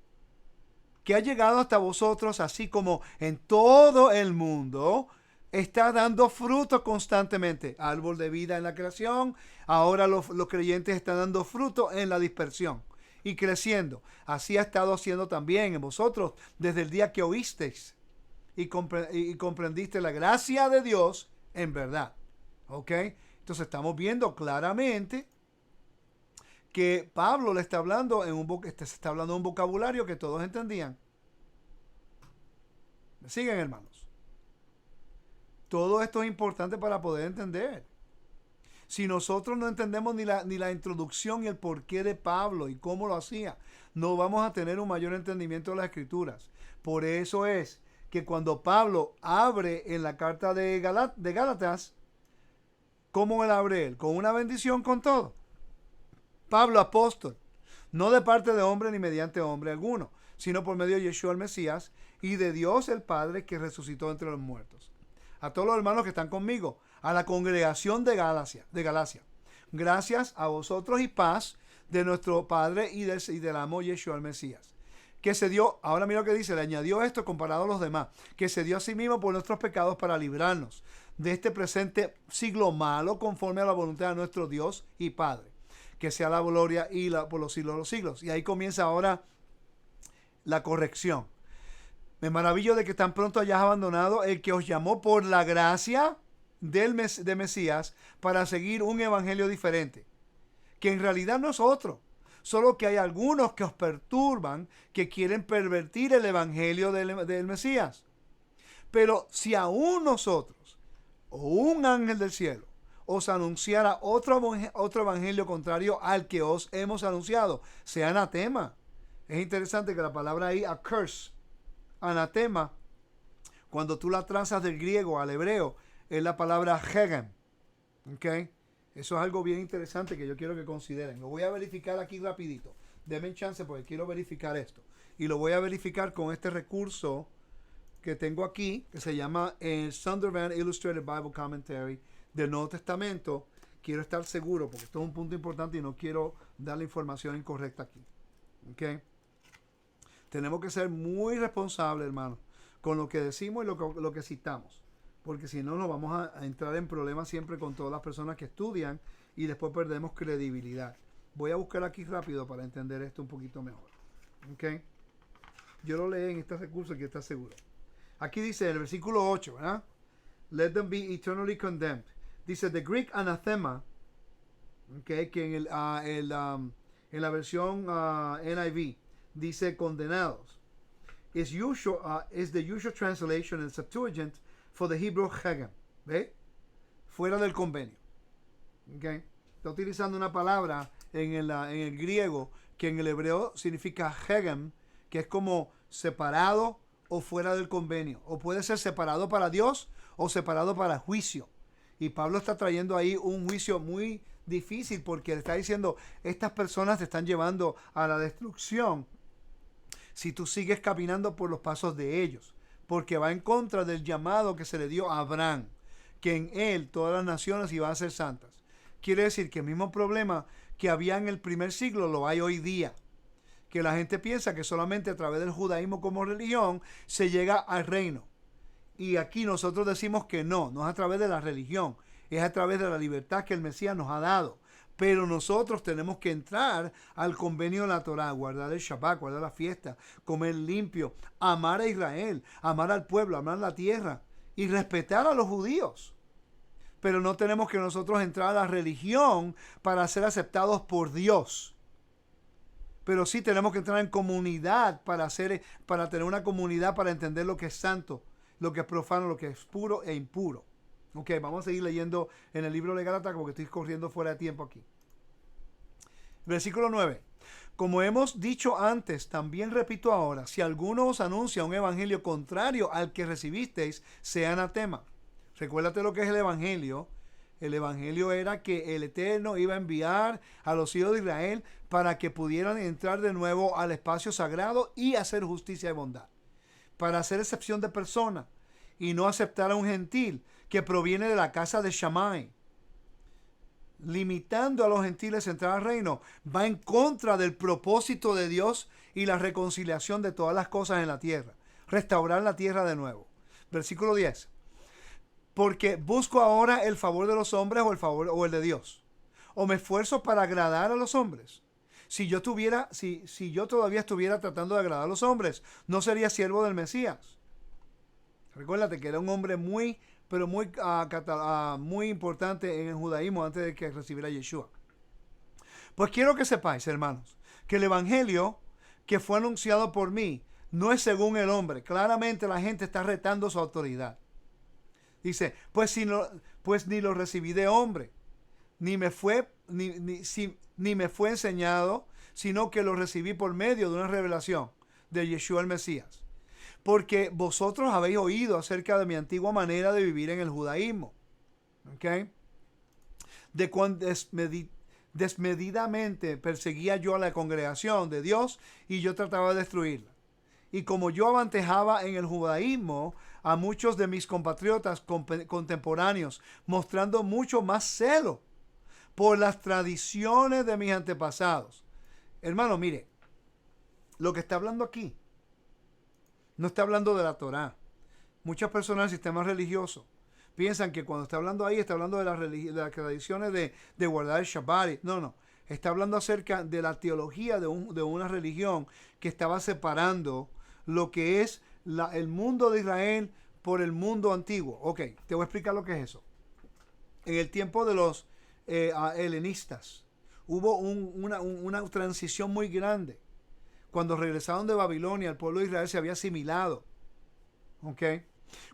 que ha llegado hasta vosotros, así como en todo el mundo está dando fruto constantemente. Árbol de vida en la creación, ahora los creyentes están dando fruto en la dispersión y creciendo. Así ha estado haciendo también en vosotros desde el día que oísteis y comprendiste la gracia de Dios en verdad. ¿Ok? Entonces estamos viendo claramente que Pablo le está hablando se está hablando un vocabulario que todos entendían. ¿Me siguen, hermanos? Todo esto es importante para poder entender. Si nosotros no entendemos ni la introducción y el porqué de Pablo y cómo lo hacía, no vamos a tener un mayor entendimiento de las Escrituras. Por eso es que cuando Pablo abre en la carta de Gálatas, ¿cómo él abre él? Con una bendición, con todo. Pablo, apóstol, no de parte de hombre ni mediante hombre alguno, sino por medio de Yeshua el Mesías y de Dios el Padre que resucitó entre los muertos. A todos los hermanos que están conmigo, a la congregación de Galacia. Gracias a vosotros y paz de nuestro Padre y del amo Yeshua el Mesías. Que se dio, ahora mira lo que dice, le añadió esto comparado a los demás, que se dio a sí mismo por nuestros pecados para librarnos de este presente siglo malo conforme a la voluntad de nuestro Dios y Padre. Que sea la gloria por los siglos de los siglos. Y ahí comienza ahora la corrección. Me maravillo de que tan pronto hayas abandonado el que os llamó por la gracia de Mesías para seguir un evangelio diferente, que en realidad no es otro, solo que hay algunos que os perturban, que quieren pervertir el evangelio del Mesías. Pero si aún nosotros o un ángel del cielo os anunciara otro evangelio contrario al que os hemos anunciado, sea anatema. Es interesante que la palabra ahí, acurse, anatema, cuando tú la trazas del griego al hebreo, es la palabra hegem. ¿Ok? Eso es algo bien interesante que yo quiero que consideren. Lo voy a verificar aquí rapidito. Denme chance porque quiero verificar esto. Y lo voy a verificar con este recurso que tengo aquí, que se llama el Sundervan Illustrated Bible Commentary del Nuevo Testamento. Quiero estar seguro, porque esto es un punto importante y no quiero dar la información incorrecta aquí. ¿Ok? Tenemos que ser muy responsables, hermano, con lo que decimos y lo que citamos. Porque si no, nos vamos a entrar en problemas siempre con todas las personas que estudian y después perdemos credibilidad. Voy a buscar aquí rápido para entender esto un poquito mejor. ¿Ok? Yo lo leí en este recurso y está seguro. Aquí dice en el versículo 8, ¿verdad? Let them be eternally condemned. Dice, the Greek anathema, okay, que en la versión NIV dice condenados. Is the usual translation in Septuagint for the Hebrew hegem. ¿Ve? Fuera del convenio. Okay. Está utilizando una palabra en el griego que en el hebreo significa hegem, que es como separado o fuera del convenio. O puede ser separado para Dios o separado para juicio. Y Pablo está trayendo ahí un juicio muy difícil porque le está diciendo, estas personas te están llevando a la destrucción si tú sigues caminando por los pasos de ellos. Porque va en contra del llamado que se le dio a Abraham, que en él todas las naciones iban a ser santas. Quiere decir que el mismo problema que había en el primer siglo lo hay hoy día. que la gente piensa que solamente a través del judaísmo como religión se llega al reino. Y aquí nosotros decimos que no es a través de la religión, es a través de la libertad que el Mesías nos ha dado. Pero nosotros tenemos que entrar al convenio de la Torá, guardar el Shabbat, guardar la fiesta, comer limpio, amar a Israel, amar al pueblo, amar la tierra y respetar a los judíos. Pero no tenemos que nosotros entrar a la religión para ser aceptados por Dios. Pero sí tenemos que entrar en comunidad para tener una comunidad para entender lo que es santo, lo que es profano, lo que es puro e impuro. Ok, vamos a seguir leyendo en el libro de Gálatas porque estoy corriendo fuera de tiempo aquí. Versículo 9. Como hemos dicho antes, también repito ahora, si alguno os anuncia un evangelio contrario al que recibisteis, sea anatema. Recuérdate lo que es el evangelio. El evangelio era que el Eterno iba a enviar a los hijos de Israel para que pudieran entrar de nuevo al espacio sagrado y hacer justicia y bondad. Para hacer excepción de persona y no aceptar a un gentil que proviene de la casa de Shammai. Limitando a los gentiles a entrar al reino, va en contra del propósito de Dios y la reconciliación de todas las cosas en la tierra. Restaurar la tierra de nuevo. Versículo 10. Porque busco ahora el favor de los hombres o el de Dios. O me esfuerzo para agradar a los hombres. Si yo todavía estuviera tratando de agradar a los hombres, no sería siervo del Mesías. Recuérdate que era un hombre muy importante en el judaísmo antes de que recibiera Yeshua. Pues quiero que sepáis, hermanos, que el evangelio que fue anunciado por mí no es según el hombre. Claramente la gente está retando su autoridad. Dice, pues ni lo recibí de hombre, ni me fue enseñado, sino que lo recibí por medio de una revelación de Yeshua el Mesías. Porque vosotros habéis oído acerca de mi antigua manera de vivir en el judaísmo. ¿Ok? De cuán desmedidamente perseguía yo a la congregación de Dios y yo trataba de destruirla. Y como yo avantajaba en el judaísmo a muchos de mis compatriotas contemporáneos, mostrando mucho más celo por las tradiciones de mis antepasados. Hermano, mire, lo que está hablando aquí no está hablando de la Torá. Muchas personas del sistema religioso piensan que cuando está hablando ahí, está hablando de las tradiciones de guardar el Shabbat. No. Está hablando acerca de la teología de una religión que estaba separando lo que es el mundo de Israel por el mundo antiguo. Ok, te voy a explicar lo que es eso. En el tiempo de los helenistas hubo una transición muy grande. Cuando regresaron de Babilonia, el pueblo de Israel se había asimilado. ¿Ok?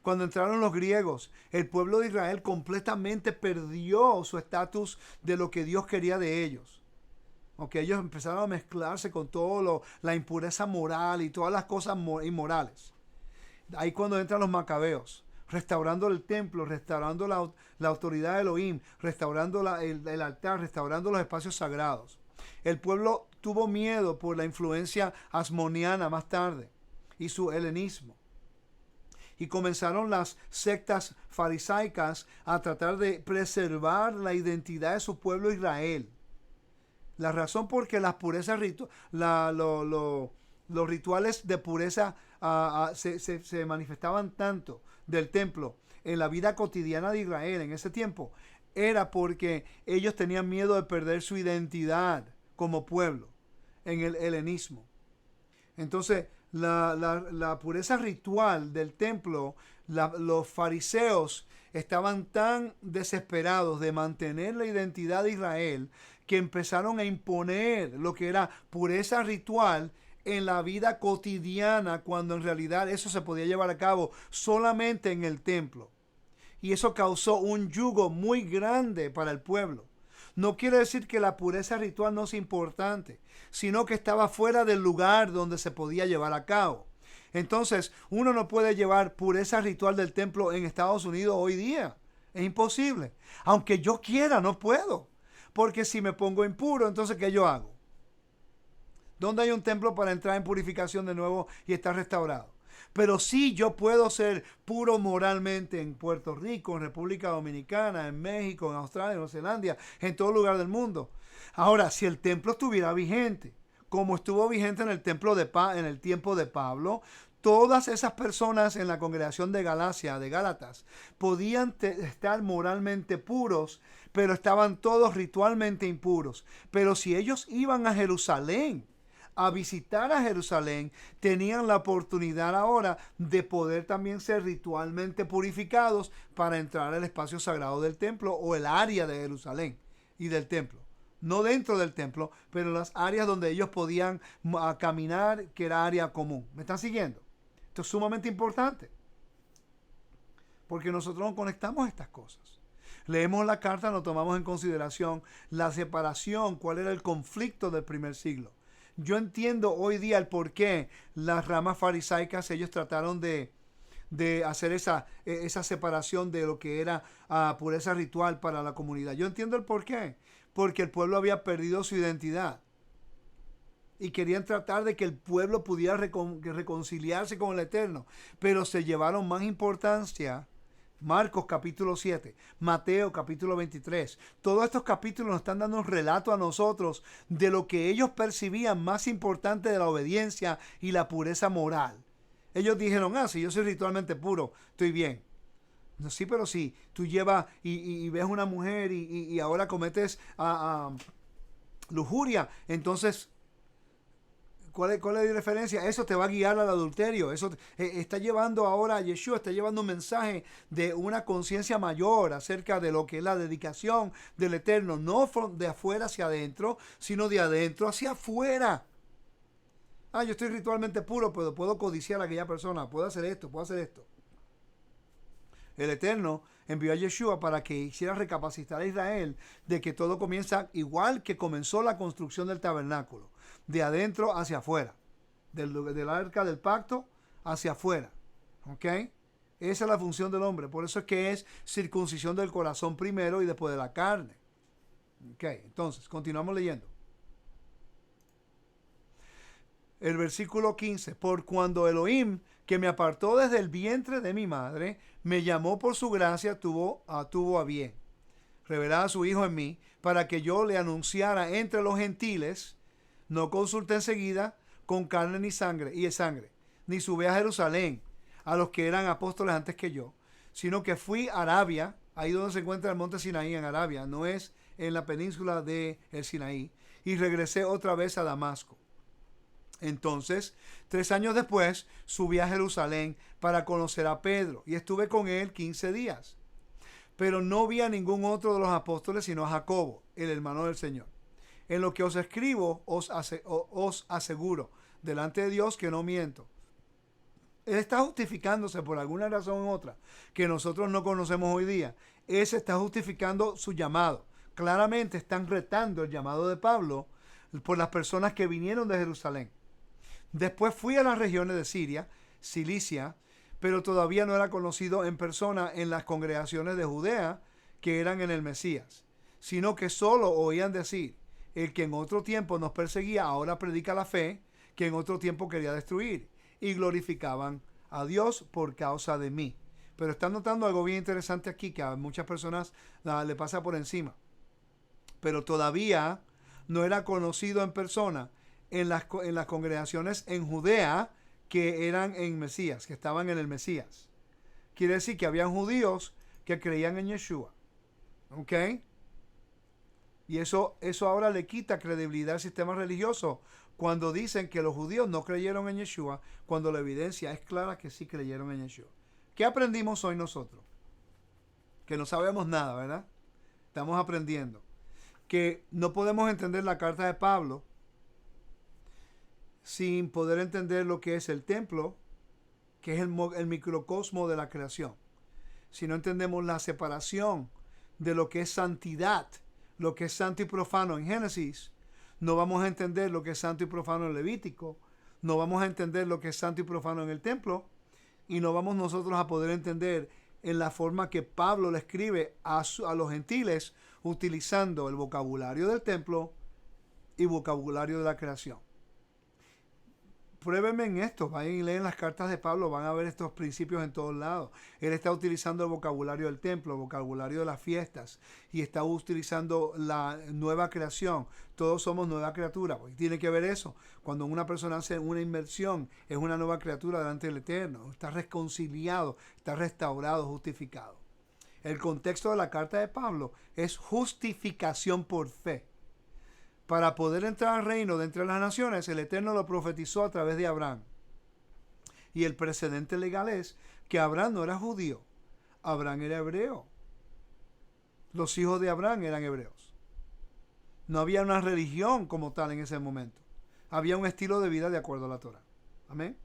Cuando entraron los griegos, el pueblo de Israel completamente perdió su estatus de lo que Dios quería de ellos. ¿Ok? Ellos empezaron a mezclarse con todo la impureza moral y todas las cosas inmorales. Ahí cuando entran los macabeos, restaurando el templo, restaurando la autoridad de Elohim, restaurando el altar, restaurando los espacios sagrados. El pueblo tuvo miedo por la influencia asmoniana más tarde y su helenismo. Y comenzaron las sectas farisaicas a tratar de preservar la identidad de su pueblo Israel. La razón por que las purezas los rituales de pureza se manifestaban tanto del templo en la vida cotidiana de Israel en ese tiempo era porque ellos tenían miedo de perder su identidad como pueblo en el helenismo. Entonces, la pureza ritual del templo, los fariseos estaban tan desesperados de mantener la identidad de Israel que empezaron a imponer lo que era pureza ritual en la vida cotidiana, cuando en realidad eso se podía llevar a cabo solamente en el templo. Y eso causó un yugo muy grande para el pueblo. No quiere decir que la pureza ritual no es importante, sino que estaba fuera del lugar donde se podía llevar a cabo. Entonces, uno no puede llevar pureza ritual del templo en Estados Unidos hoy día. Es imposible. Aunque yo quiera, no puedo. Porque si me pongo impuro, entonces ¿qué yo hago? ¿Dónde hay un templo para entrar en purificación de nuevo y estar restaurado? Pero sí, yo puedo ser puro moralmente en Puerto Rico, en República Dominicana, en México, en Australia, en Nueva Zelanda, en todo lugar del mundo. Ahora, si el templo estuviera vigente, como estuvo vigente en el templo en el tiempo de Pablo. Todas esas personas en la congregación de Galacia, de Gálatas, podían estar moralmente puros, pero estaban todos ritualmente impuros. Pero si ellos iban a Jerusalén, a visitar a Jerusalén, tenían la oportunidad ahora de poder también ser ritualmente purificados para entrar al espacio sagrado del templo o el área de Jerusalén y del templo. No dentro del templo, pero en las áreas donde ellos podían caminar, que era área común. ¿Me están siguiendo? Esto es sumamente importante, porque nosotros no conectamos estas cosas. Leemos la carta, no tomamos en consideración la separación, cuál era el conflicto del primer siglo. Yo entiendo hoy día el por qué las ramas farisaicas, ellos trataron de hacer esa separación de lo que era pureza ritual para la comunidad. Yo entiendo el por qué. Porque el pueblo había perdido su identidad. Y querían tratar de que el pueblo pudiera reconciliarse con el Eterno. Pero se llevaron más importancia. Marcos capítulo 7, Mateo capítulo 23. Todos estos capítulos nos están dando un relato a nosotros de lo que ellos percibían más importante de la obediencia y la pureza moral. Ellos dijeron, si yo soy ritualmente puro, estoy bien. No, sí, pero sí, tú llevas y ves una mujer y ahora cometes lujuria, entonces ¿cuál es la diferencia? Eso te va a guiar al adulterio. Eso está llevando ahora a Yeshua, está llevando un mensaje de una conciencia mayor acerca de lo que es la dedicación del Eterno, no de afuera hacia adentro, sino de adentro hacia afuera. Yo estoy ritualmente puro, pero puedo codiciar a aquella persona, puedo hacer esto, puedo hacer esto. El Eterno envió a Yeshua para que hiciera recapacitar a Israel de que todo comienza igual que comenzó la construcción del tabernáculo, de adentro hacia afuera, del arca del pacto hacia afuera. ¿Ok? Esa es la función del hombre. Por eso es que es circuncisión del corazón primero y después de la carne. Ok, entonces, continuamos leyendo. El versículo 15, por cuando Elohim, que me apartó desde el vientre de mi madre, me llamó por su gracia, tuvo a bien revelar a su Hijo en mí, para que yo le anunciara entre los gentiles. No consulté enseguida con carne ni sangre, ni subí a Jerusalén a los que eran apóstoles antes que yo, sino que fui a Arabia, ahí donde se encuentra el monte Sinaí en Arabia, no es en la península de el Sinaí, y regresé otra vez a Damasco. Entonces, 3 años después, subí a Jerusalén para conocer a Pedro y estuve con él 15 días. Pero no vi a ningún otro de los apóstoles sino a Jacobo, el hermano del Señor. En lo que os escribo, os aseguro, delante de Dios, que no miento. Él está justificándose por alguna razón u otra que nosotros no conocemos hoy día. Él se está justificando su llamado. Claramente están retando el llamado de Pablo por las personas que vinieron de Jerusalén. Después fui a las regiones de Siria, Cilicia, pero todavía no era conocido en persona en las congregaciones de Judea que eran en el Mesías, sino que solo oían decir, el que en otro tiempo nos perseguía ahora predica la fe, que en otro tiempo quería destruir, y glorificaban a Dios por causa de mí. Pero están notando algo bien interesante aquí que a muchas personas le pasa por encima. Pero todavía no era conocido en persona en las congregaciones en Judea que eran en Mesías, que estaban en el Mesías. Quiere decir que habían judíos que creían en Yeshua. ¿Ok? Y eso ahora le quita credibilidad al sistema religioso cuando dicen que los judíos no creyeron en Yeshua, cuando la evidencia es clara que sí creyeron en Yeshua. ¿Qué aprendimos hoy nosotros? Que no sabemos nada, ¿verdad? Estamos aprendiendo. Que no podemos entender la carta de Pablo sin poder entender lo que es el templo, que es el microcosmo de la creación. Si no entendemos la separación de lo que es santidad, lo que es santo y profano en Génesis, no vamos a entender lo que es santo y profano en Levítico, no vamos a entender lo que es santo y profano en el templo, y no vamos nosotros a poder entender en la forma que Pablo le escribe a los gentiles, utilizando el vocabulario del templo y vocabulario de la creación. Pruébenme en esto, vayan y leen las cartas de Pablo, van a ver estos principios en todos lados. Él está utilizando el vocabulario del templo, el vocabulario de las fiestas, y está utilizando la nueva creación. Todos somos nueva criatura, porque tiene que ver eso. Cuando una persona hace una inmersión, es una nueva criatura delante del Eterno, está reconciliado, está restaurado, justificado. El contexto de la carta de Pablo es justificación por fe. Para poder entrar al reino de entre las naciones, el Eterno lo profetizó a través de Abraham. Y el precedente legal es que Abraham no era judío, Abraham era hebreo. Los hijos de Abraham eran hebreos. No había una religión como tal en ese momento. Había un estilo de vida de acuerdo a la Torah. Amén.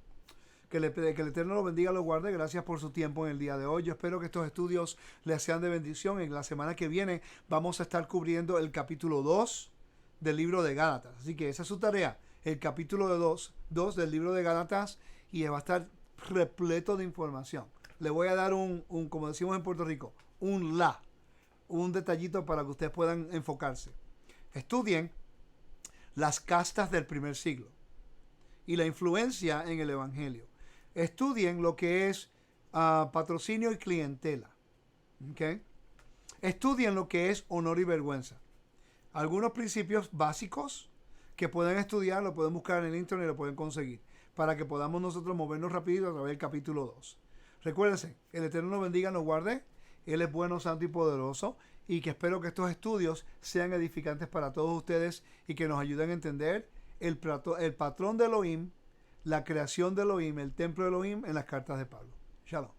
Que el Eterno lo bendiga, lo guarde. Gracias por su tiempo en el día de hoy. Yo espero que estos estudios les sean de bendición. En la semana que viene vamos a estar cubriendo el capítulo 2 del libro de Gálatas. Así que esa es su tarea, el capítulo 2 del libro de Gálatas, y va a estar repleto de información. Le voy a dar como decimos en Puerto Rico, un detallito para que ustedes puedan enfocarse. Estudien las castas del primer siglo y la influencia en el Evangelio. Estudien lo que es patrocinio y clientela. ¿Okay? Estudien lo que es honor y vergüenza. Algunos principios básicos que pueden estudiar, lo pueden buscar en el internet y lo pueden conseguir, para que podamos nosotros movernos rápido a través del capítulo 2. Recuérdense, el Eterno nos bendiga, nos guarde. Él es bueno, santo y poderoso, y que espero que estos estudios sean edificantes para todos ustedes y que nos ayuden a entender el patrón de Elohim, la creación de Elohim, el templo de Elohim en las cartas de Pablo. Shalom.